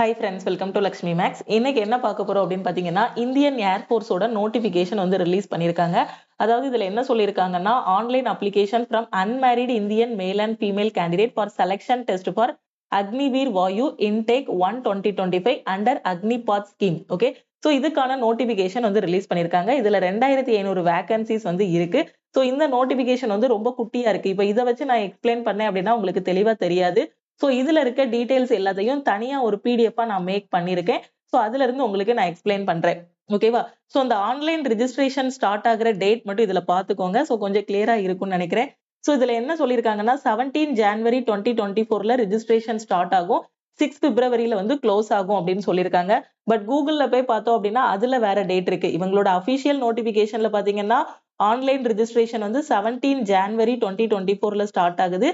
Hi friends, welcome to Lakshmi maths. இன்னைக்கு என்ன பார்க்க போறோம் அப்படின்னு பார்த்தீங்கன்னா, இந்தியன் ஏர்ஃபோர்ஸோட நோட்டிஃபிகேஷன் வந்து ரிலீஸ் பண்ணியிருக்காங்க. அதாவது இதுல என்ன சொல்லியிருக்காங்கன்னா, online application from unmarried Indian male and female candidate for selection test for Agniveer Vayu intake 1/2025 under Agnipath scheme. Okay, so இதுக்கான நோட்டிஃபிகேஷன் வந்து ரிலீஸ் பண்ணியிருக்காங்க. இதுல 2500 வேகன்சிஸ் வந்து இருக்கு. ஸோ இந்த நோட்டிஃபிகேஷன் வந்து ரொம்ப குட்டியா இருக்கு. இப்போ இதை வச்சு நான் எக்ஸ்பிளைன் பண்ணேன் அப்படின்னா உங்களுக்கு தெளிவா தெரியாது. ஸோ இதுல இருக்க டீடைல்ஸ் எல்லாத்தையும் தனியா ஒரு பிடிஎஃபா நான் மேக் பண்ணியிருக்கேன். ஸோ அதுல இருந்து உங்களுக்கு நான் எக்ஸ்பிளைன் பண்றேன். ஓகேவா? ஸோ அந்த ஆன்லைன் ரெஜிஸ்ட்ரேஷன் ஸ்டார்ட் ஆகுற டேட் மட்டும் இதுல பாத்துக்கோங்க. ஸோ கொஞ்சம் கிளியரா இருக்கும்னு நினைக்கிறேன். ஸோ இதுல என்ன சொல்லியிருக்காங்கன்னா 17 ஜான்வரி 2024 ரெஜிஸ்ட்ரேஷன் ஸ்டார்ட் ஆகும். 6 பிப்ரவரியில வந்து க்ளோஸ் ஆகும் அப்படின்னு சொல்லியிருக்காங்க. பட் கூகுள்ல போய் பார்த்தோம் அப்படின்னா அதுல வேற டேட் இருக்கு. இவங்களோட அபிஷியல் நோட்டிபிகேஷன்ல பாத்தீங்கன்னா ஆன்லைன் ரெஜிஸ்ட்ரேஷன் வந்து 17 ஜான்வரி 2024 ஸ்டார்ட் ஆகுது.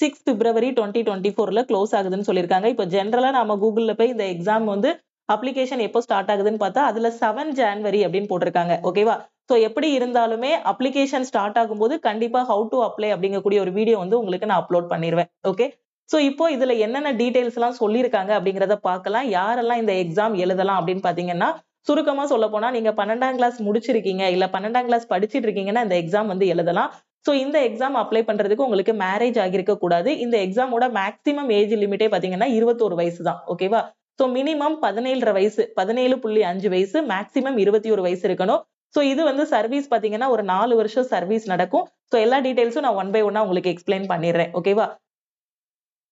6 பிப்ரவரி 2024 க்ளோஸ் ஆகுதுன்னு சொல்லியிருக்காங்க. இப்போ ஜென்ரலா நம்ம கூகுள்ல போய் இந்த எக்ஸாம் வந்து அப்ளிகேஷன் எப்போ ஸ்டார்ட் ஆகுதுன்னு பார்த்தா அதுல 7 ஜான்வரி அப்படின்னு போட்டிருக்காங்க. ஓகேவா? ஸோ எப்படி இருந்தாலுமே அப்ளிகேஷன் ஸ்டார்ட் ஆகும்போது கண்டிப்பா ஹவு டு அப்ளை அப்படிங்கக்கூடிய ஒரு வீடியோ வந்து உங்களுக்கு நான் அப்லோட் பண்ணிடுவேன். ஓகே, ஸோ இப்போ இதுல என்னென்ன டீடைல்ஸ் எல்லாம் சொல்லியிருக்காங்க அப்படிங்கிறத பார்க்கலாம். யாரெல்லாம் இந்த எக்ஸாம் எழுதலாம் அப்படின்னு பாத்தீங்கன்னா, சுருக்கமா சொல்ல போனா நீங்க 12ஆம் கிளாஸ் முடிச்சிருக்கீங்க இல்ல 12ஆம் கிளாஸ் படிச்சிட்டு இருக்கீங்கன்னா இந்த எக்ஸாம் வந்து எழுதலாம். சோ இந்த எக்ஸாம் அப்ளை பண்றதுக்கு உங்களுக்கு மேரேஜ் ஆகியிருக்க கூடாது. இந்த எக்ஸாமோட மேக்ஸிமம் ஏஜ் லிமிட்டே பாத்தீங்கன்னா 21 வயசு தான். ஓகேவா? சோ மினிமம் 17.5 வயசு, 17.5 வயசு, மேக்ஸிமம் 21 வயசு இருக்கணும். சோ இது வந்து சர்வீஸ் பாத்தீங்கன்னா ஒரு 4 வருஷம் சர்வீஸ் நடக்கும். சோ எல்லா டீடைல்ஸும் நான் 1 பை 1 உங்களுக்கு எக்ஸ்பிளைன் பண்ணிடுறேன். ஓகேவா?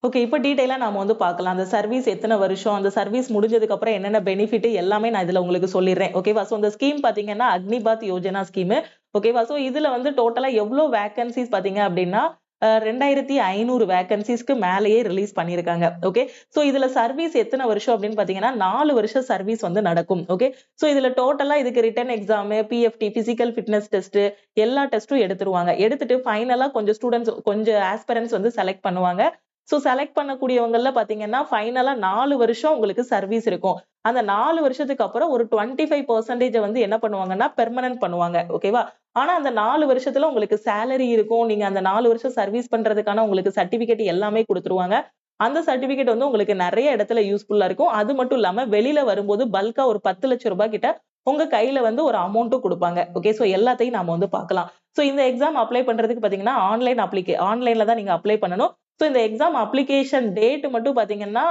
ஓகே, இப்போ டீடைலா நாம வந்து பார்க்கலாம். அந்த சர்வீஸ் எத்தனை வருஷம், அந்த சர்வீஸ் முடிஞ்சதுக்கு அப்புறம் என்னென்ன பெனிஃபிட் எல்லாமே நான் இதுல உங்களுக்கு சொல்லிடுறேன். ஓகேவா? சோ இந்த ஸ்கீம் பாத்தீங்கன்னா அக்னிபாத் யோஜனா ஸ்கீம். ஓகேவா? சோ இதுல வந்து டோட்டலா எவ்வளவு வேகன்சிஸ் பாத்தீங்க அப்படின்னா 2500 வேகன்சிஸ்க்கு மேலேயே ரிலீஸ் பண்ணியிருக்காங்க. ஓகே, சோ இதுல சர்வீஸ் எத்தனை வருஷம் அப்படின்னு பாத்தீங்கன்னா 4 வருஷம் சர்வீஸ் வந்து நடக்கும். ஓகே, சோ இதுல டோட்டலா இதுக்கு written exam, PFT, physical fitness test, எல்லா டெஸ்டும் எடுத்துருவாங்க. எடுத்துட்டு ஃபைனலா கொஞ்சம் ஸ்டூடெண்ட்ஸ், கொஞ்சம் ஆஸ்பிரன்ட்ஸ் வந்து செலக்ட் பண்ணுவாங்க. சோ செலக்ட் பண்ணக்கூடியவங்கல பாத்தீங்கன்னா ஃபைனலா 4 வருஷம் உங்களுக்கு சர்வீஸ் இருக்கும். அந்த 4 வருஷத்துக்கு அப்புறம் ஒரு 25% வந்து என்ன பண்ணுவாங்கன்னா பெர்மனன்ட் பண்ணுவாங்க. ஓகேவா? ஆனா அந்த 4 வருஷத்துல உங்களுக்கு சேலரி இருக்கும். நீங்க அந்த 4 வருஷம் சர்வீஸ் பண்றதுக்கான உங்களுக்கு சர்டிபிகேட் எல்லாமே கொடுத்துருவாங்க. அந்த சர்டிபிகேட் வந்து உங்களுக்கு நிறைய இடத்துல யூஸ்ஃபுல்லா இருக்கும். அது மட்டும் இல்லாம வெளியில வரும்போது பல்கா ஒரு 10 லட்சம் ரூபாய் கிட்ட உங்க கையில வந்து ஒரு அமௌண்ட்டும் கொடுப்பாங்க. ஓகே, சோ எல்லாத்தையும் நாம வந்து பார்க்கலாம். சோ இந்த எக்ஸாம் அப்ளை பண்றதுக்கு பாத்தீங்கன்னா ஆன்லைன்ல தான் நீங்க அப்ளை பண்ணணும். சோ இந்த எக்ஸாம் அப்ளிகேஷன் டேட் மட்டும் பாத்தீங்கன்னா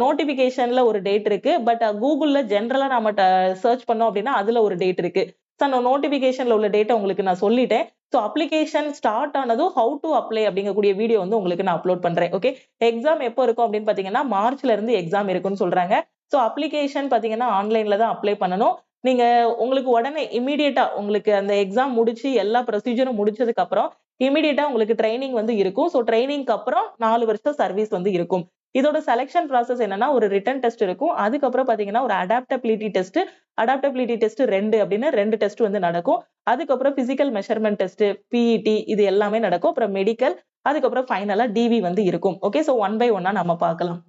நோட்டிபிகேஷன்ல ஒரு டேட் இருக்கு. பட் கூகுள்ல ஜென்ரலா நாம சர்ச் பண்ணோம் அப்படின்னா அதுல ஒரு டேட் இருக்கு. சோ அந்த நோட்டிபிகேஷன்ல உள்ள டேட்டை உங்களுக்கு நான் சொல்லிட்டேன். சோ அப்ளிகேஷன் ஸ்டார்ட் ஆனதும் ஹவு டு அப்ளை அப்படிங்கக்கூடிய வீடியோ வந்து உங்களுக்கு நான் அப்லோட் பண்றேன். ஓகே, எக்ஸாம் எப்போ இருக்கும் அப்படின்னு பாத்தீங்கன்னா மார்ச்ல இருந்து எக்ஸாம் இருக்குன்னு சொல்றாங்க. சோ அப்ளிகேஷன் பாத்தீங்கன்னா ஆன்லைன்ல தான் அப்ளை பண்ணணும். நீங்க உங்களுக்கு உடனே இமிடியேட்டா உங்களுக்கு அந்த எக்ஸாம் முடிச்சு எல்லா ப்ரொசீஜரும் முடிச்சதுக்கு அப்புறம் இமிடியேட்டா உங்களுக்கு ட்ரைனிங் வந்து இருக்கும். சோ ட்ரைனிங்க்கு அப்புறம் 4 வருஷம் சர்வீஸ் வந்து இருக்கும். இதோட செலக்ஷன் ப்ராசஸ் என்னன்னா ஒரு ரிட்டன் டெஸ்ட் இருக்கும். அதுக்கப்புறம் பாத்தீங்கன்னா ஒரு அடாப்டபிலிட்டி டெஸ்ட் 2 அப்படின்னு 2 டெஸ்ட் வந்து நடக்கும். அதுக்கப்புறம் பிசிக்கல் மெஷர்மென்ட் டெஸ்ட், பிஇடி இது எல்லாமே நடக்கும். அப்புறம் மெடிக்கல், அதுக்கப்புறம் ஃபைனலா டிவி வந்து இருக்கும். ஓகே, சோ 1 பை 1 நம்ம பார்க்கலாம்.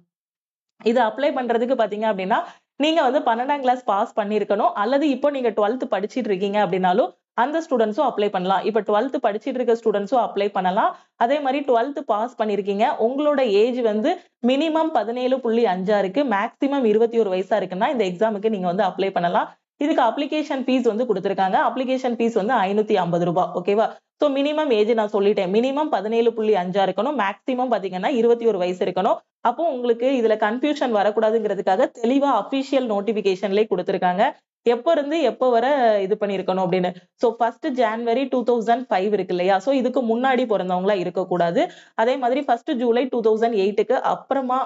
இது அப்ளை பண்றதுக்கு பாத்தீங்க அப்படின்னா நீங்க வந்து 12ஆம் கிளாஸ் பாஸ் பண்ணிருக்கணும். அல்லது இப்போ நீங்க 12th படிச்சிட்டு இருக்கீங்க அப்படின்னாலும் அந்த ஸ்டூடெண்ட்ஸும் அப்ளை பண்ணலாம். இப்ப 12th படிச்சிட்டு இருக்க ஸ்டூடெண்ட்ஸும் அப்ளை பண்ணலாம். அதே மாதிரி 12th பாஸ் பண்ணிருக்கீங்க. உங்களோட ஏஜ் வந்து மினிமம் 17.5 இருக்கு. மேக்ஸிமம் 21 வயசா இருக்குன்னா இந்த எக்ஸாமுக்கு நீங்க வந்து அப்ளை பண்ணலாம். இதுக்கு அப்ளிகேஷன் ஃபீஸ் வந்து கொடுத்திருக்காங்க. அப்ளிகேஷன் ஃபீஸ் வந்து 550 ரூபாய். ஓகேவா? சோ மினிமம் ஏஜ் நான் சொல்லிட்டேன். மினிமம் 17.5 இருக்கணும். மேக்ஸிமம் பாத்தீங்கன்னா 21 வயசு இருக்கணும். அப்போ உங்களுக்கு இதுல கன்ஃபியூஷன் வரக்கூடாதுங்கிறதுக்காக தெளிவா அபிஷியல் நோட்டிபிகேஷன்லயே கொடுத்திருக்காங்க. எப்ப இருந்து எப்ப வர இது பண்ணிருக்கணும் அப்படின்னு. சோ 1 ஜான்வரி 2005 இருக்கு இல்லையா? சோ இதுக்கு முன்னாடி பிறந்தவங்களா இருக்கக்கூடாது. அதே மாதிரி 1 ஜூலை 2008க்கு அப்புறமா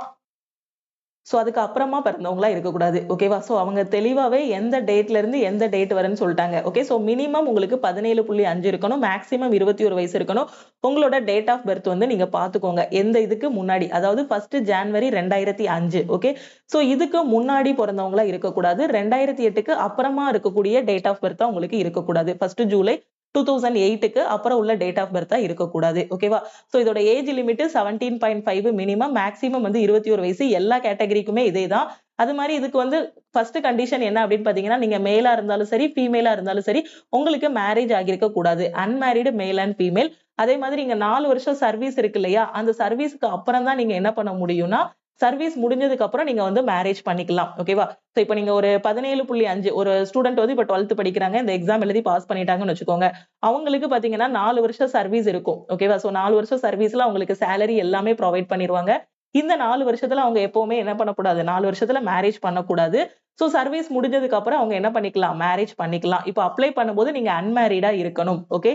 அதுக்கு அப்புறமா பிறந்தவங்களா இருக்கக்கூடாது. ஓகேவா? சோ அவங்க தெளிவாவே எந்த டேட்ல இருந்து எந்த டேட் வரன்னு சொல்லிட்டாங்க. ஓகே, சோ மினிமம் உங்களுக்கு 17.5 இருக்கணும். மேக்ஸிமம் 21 வயசு இருக்கணும். உங்களோட டேட் ஆஃப் பர்த் வந்து நீங்க பாத்துக்கோங்க. எந்த இதுக்கு முன்னாடி, அதாவது 1 ஜான்வரி 2005. ஓகே, சோ இதுக்கு முன்னாடி பிறந்தவங்களா இருக்கக்கூடாது. 2008க்கு அப்புறமா இருக்கக்கூடிய டேட் ஆஃப் பர்த்தா உங்களுக்கு இருக்கக்கூடாது. 1 ஜூலை 2008க்கு அப்புறம் உள்ள டேட் ஆஃப் பர்த்தா இருக்கக்கூடாது. ஓகேவா? சோ இதோட ஏஜ் லிமிட் 17.5 மினிமம், மேக்ஸிமம் வந்து 21 வயசு. எல்லா கேட்டகரிக்குமே இதேதான். அது மாதிரி இதுக்கு வந்து ஃபர்ஸ்ட் கண்டிஷன் என்ன அப்படின்னு பாத்தீங்கன்னா நீங்க மேலா இருந்தாலும் சரி, ஃபீமேலா இருந்தாலும் சரி, உங்களுக்கு மேரேஜ் ஆகியிருக்க கூடாது. அன்மேரிடு மேல் அண்ட் ஃபீமேல். அதே மாதிரி இங்க 4 வருஷம் சர்வீஸ் இருக்கு இல்லையா? அந்த சர்வீஸ்க்கு அப்புறம் தான் நீங்க என்ன பண்ண முடியும்னா சர்வீஸ் முடிஞ்சதுக்கு அப்புறம் நீங்க வந்து மேரேஜ் பண்ணிக்கலாம். ஓகேவா? சோ இப்போ நீங்க ஒரு 17.5 ஒரு ஸ்டூடெண்ட் வந்து இப்ப 12th படிக்கிறாங்க. இந்த எக்ஸாம் எழுதி பாஸ் பண்ணிட்டாங்கன்னு வச்சுக்கோங்க. அவங்களுக்கு பாத்தீங்கன்னா 4 வருஷம் சர்வீஸ் இருக்கும். ஓகேவா? சோ 4 வருஷம் சர்வீஸ்ல அவங்களுக்கு சேலரி எல்லாமே ப்ரொவைட் பண்ணிருவாங்க. இந்த 4 வருஷத்துல அவங்க எப்பவுமே என்ன பண்ணக்கூடாது? 4 வருஷத்துல மேரேஜ் பண்ணக்கூடாது. சோ சர்வீஸ் முடிஞ்சதுக்கு அப்புறம் அவங்க என்ன பண்ணிக்கலாம்? மேரேஜ் பண்ணிக்கலாம். இப்போ அப்ளை பண்ணும்போது நீங்க அன்மேரிடா இருக்கணும். ஓகே?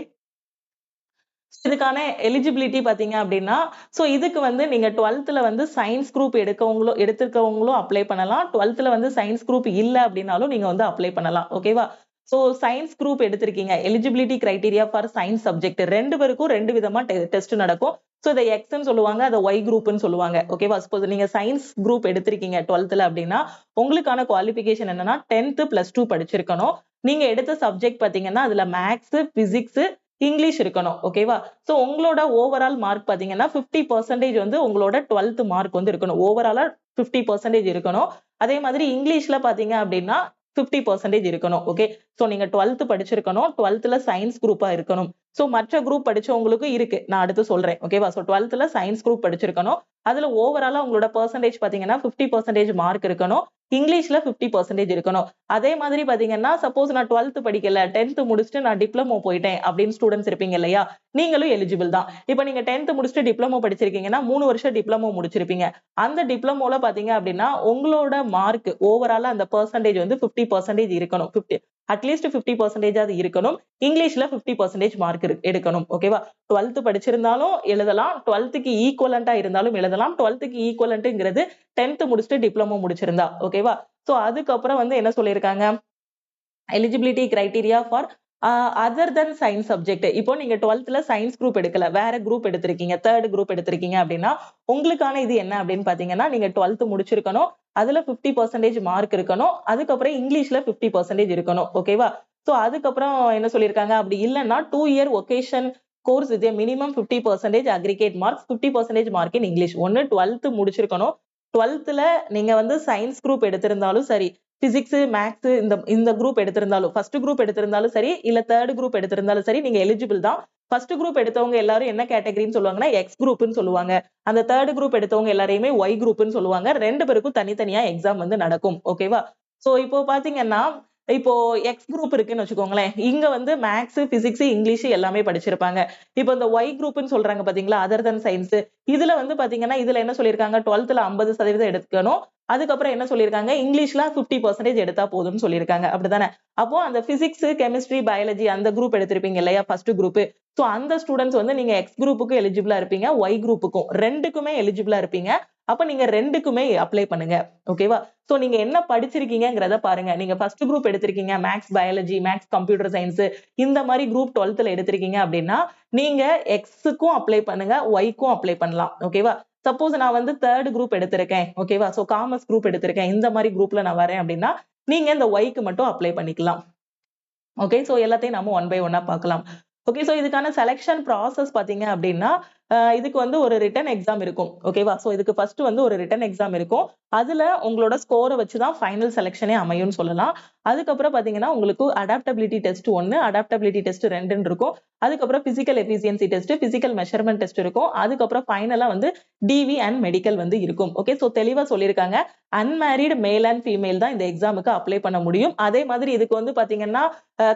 இதுக்கான எலிஜிபிலிட்டி பாத்தீங்க அப்படின்னா, சோ இதுக்கு வந்து நீங்க 12th வந்து சயின்ஸ் குரூப் எடுத்திருக்கவங்களும் அப்ளை பண்ணலாம். 12th வந்து சயின்ஸ் குரூப் இல்ல அப்படின்னாலும் நீங்க வந்து அப்ளை பண்ணலாம். ஓகேவா? சோ சயின்ஸ் குரூப் எடுத்திருக்கீங்க. Eligibility criteria for science subject 2 பேருக்கும் 2 விதமா டெஸ்ட் நடக்கும். சோ இத எக்ஸ்ன்னு சொல்லுவாங்க. அத ஒய் குரூப்ன்னு சொல்லுவாங்க. ஓகேவா? சப்போஸ் நீங்க சயின்ஸ் குரூப் எடுத்திருக்கீங்க 12th அப்படின்னா, உங்களுக்கான குவாலிஃபிகேஷன் என்னன்னா 10th +2 படிச்சிருக்கணும். நீங்க எடுத்த சப்ஜெக்ட் பாத்தீங்கன்னா, அதுல மேத்ஸ், பிசிக்ஸ், இங்கிலீஷ் இருக்கணும். ஓகேவா? சோ உங்களோட ஓவரால் மார்க் பாத்தீங்கன்னா 50% வந்து உங்களோட 12th மார்க் வந்து இருக்கணும். ஓவராலா 50% இருக்கணும். அதே மாதிரி இங்கிலீஷ்ல பாத்தீங்க அப்படின்னா 50% இருக்கணும். ஓகே. சோ நீங்க 12th படிச்சிருக்கணும். 12th சயின்ஸ் குரூப்பா இருக்கணும். சோ மற்ற குரூப் படிச்சவங்களுக்கும் இருக்கு. நான் அடுத்து சொல்றேன். ஓகேவா? சோ 12th சயின்ஸ் குரூப் படிச்சிருக்கணும். அதுல ஓவராலா உங்களோட பெர்சன்டேஜ் பாத்தீங்கன்னா 50% மார்க் இருக்கணும். இங்கிலீஷ்ல 50% இருக்கணும். அதே மாதிரி பாத்தீங்கன்னா, சப்போஸ் நான் 12th படிக்கல, 10th முடிச்சுட்டு நான் டிப்ளமோ போயிட்டேன் அப்படின்னு ஸ்டூடெண்ட்ஸ் இருப்பீங்க இல்லையா? நீங்களும் எலிஜிபிள் தான். இப்ப நீங்க 10th முடிச்சுட்டு டிப்ளமோ படிச்சிருக்கீங்கன்னா, 3 வருஷம் டிப்ளமோ முடிச்சிருப்பீங்க. அந்த டிப்ளமோல பாத்தீங்க அப்படின்னா, உங்களோட மார்க் ஓவராலா அந்த பெர்சன்டேஜ் வந்து 50% இருக்கணும். அட்லீஸ்ட் 50% அது இருக்கணும். இங்கிலீஷ்ல 50% மார்க் எடுக்கணும். ஓகேவா? 12th படிச்சிருந்தாலும் எழுதலாம். 12th ஈக்குவலண்டா இருந்தாலும் எழுதலாம். 12th ஈக்குவலண்ட்ங்கிறது 10th முடிச்சுட்டு டிப்ளமோ முடிச்சிருந்தா. ஓகேவா? சோ அதுக்கப்புறம் வந்து என்ன சொல்லியிருக்காங்க? Eligibility criteria for other then science subject. இப்போ நீங்க 12th சயின்ஸ் குரூப் எடுக்கல. வேற குரூப் எடுத்திருக்கீங்க. 3rd குரூப் எடுத்திருக்கீங்க அப்படின்னா, உங்களுக்கான இது என்ன அப்படின்னு பாத்தீங்கன்னா, நீங்க 12th முடிச்சிருக்கணும். அதுல 50% மார்க் இருக்கணும். அதுக்கப்புறம் இங்கிலீஷ்ல 50% இருக்கணும். ஓகேவா? சோ அதுக்கப்புறம் என்ன சொல்லியிருக்காங்க? அப்படி இல்லன்னா 2 year vocation course with minimum 50% aggregate marks, 50% mark in English. ஒண்ணு 12th முடிச்சிருக்கணும். 12th நீங்க வந்து சயின்ஸ் குரூப் எடுத்திருந்தாலும் சரி, பிசிக்ஸ், மேத்ஸ் இந்த குரூப் எடுத்திருந்தாலும், ஃபர்ஸ்ட் குரூப் எடுத்திருந்தாலும் சரி, இல்ல 3rd குரூப் எடுத்திருந்தாலும் சரி, நீங்க எலிஜிபிள் தான். ஃபர்ஸ்ட் குரூப் எடுத்தவங்க எல்லாரும் என்ன கேட்டகரின்னு சொல்லுவாங்கன்னா, எக்ஸ் குரூப்ன்னு சொல்லுவாங்க. அந்த 3rd குரூப் எடுத்தவங்க எல்லாரையுமே ஒய் குரூப்ன்னு சொல்லுவாங்க. 2 பேருக்கும் தனித்தனியா எக்ஸாம் வந்து நடக்கும். ஓகேவா? சோ இப்போ பாத்தீங்கன்னா, இப்போ எக்ஸ் குரூப் இருக்குன்னு வச்சுக்கோங்களேன். இங்க வந்து மேத்ஸ், பிசிக்ஸ், இங்கிலீஷ் எல்லாமே படிச்சிருப்பாங்க. இப்போ இந்த ஒய் குரூப்ன்னு சொல்றாங்க பாத்தீங்களா? அதர் தென் சயின்ஸ். இதுல வந்து பாத்தீங்கன்னா, இதுல என்ன சொல்லியிருக்காங்க? 12th 50% எடுக்கணும். அதுக்கப்புறம் என்ன சொல்லியிருக்காங்க? இங்கிலீஷ்ல 50% எடுத்தா போதும்னு சொல்லியிருக்காங்க. அப்படித்தானே? அப்போ அந்த பிசிக்ஸ், கெமிஸ்ட்ரி, பயாலஜி அந்த குரூப் எடுத்திருப்பீங்க இல்லையா? First group. சோ அந்த ஸ்டூடண்ட்ஸ் வந்து நீங்க எக்ஸ் குரூப்புக்கு எலிஜிபிளா இருப்பீங்க. ஒய் குரூப்புக்கும் 2க்குமே எலிஜிபிளா இருப்பீங்க. அப்ப நீங்க 2க்குமே அப்ளை பண்ணுங்க. ஓகேவா? சோ நீங்க என்ன படிச்சிருக்கீங்கங்கிறத பாருங்க. நீங்க ஃபர்ஸ்ட் குரூப் எடுத்திருக்கீங்க. Maths, biology, maths, computer science இந்த மாதிரி குரூப் 12th எடுத்திருக்கீங்க அப்படின்னா, நீங்க எக்ஸ்க்கும் அப்ளை பண்ணுங்க. ஒய்க்கும் அப்ளை பண்ணலாம். ஓகேவா? சப்போஸ் நான் வந்து 3rd குரூப் எடுத்திருக்கேன். ஓகேவா? சோ காமர்ஸ் குரூப் எடுத்திருக்கேன். இந்த மாதிரி குரூப்ல நான் வரேன் அப்படின்னா, நீங்க இந்த ஒய்க்கு மட்டும் அப்ளை பண்ணிக்கலாம். ஓகே. சோ எல்லாத்தையும் நாம ஒன் பை ஒன்னா பார்க்கலாம். ஓகே. சோ இதுக்கான செலக்ஷன் ப்ராசஸ் பார்த்தீங்க அப்டின்னா, இதுக்கு வந்து ஒரு ரிட்டன் எக்ஸாம் இருக்கும். ஓகேவா? சோ இதுக்கு ஃபர்ஸ்ட் வந்து ஒரு ரிட்டன் எக்ஸாம் இருக்கும். அதுல உங்களோட ஸ்கோர வச்சு தான் ஃபைனல் செலக்ஷனே அமையும்னு சொல்லலாம். அதுக்கப்புறம் பார்த்தீங்கன்னா, உங்களுக்கு அடாப்டபிலிட்டி டெஸ்ட் 1, அடாப்டபிலிட்டி டெஸ்ட் 2ன்னு இருக்கும். அதுக்கப்புறம் physical efficiency test, physical measurement test இருக்கும். அதுக்கப்புறம் ஃபைனலா வந்து டிவி அண்ட் மெடிக்கல் வந்து இருக்கும். ஓகே. சோ தெளிவா சொல்லியிருக்காங்க. அன்மேரிட் மேல் அண்ட் ஃபீமேல் தான் இந்த எக்ஸாமுக்கு அப்ளை பண்ண முடியும். அதே மாதிரி இதுக்கு வந்து பார்த்தீங்கன்னா,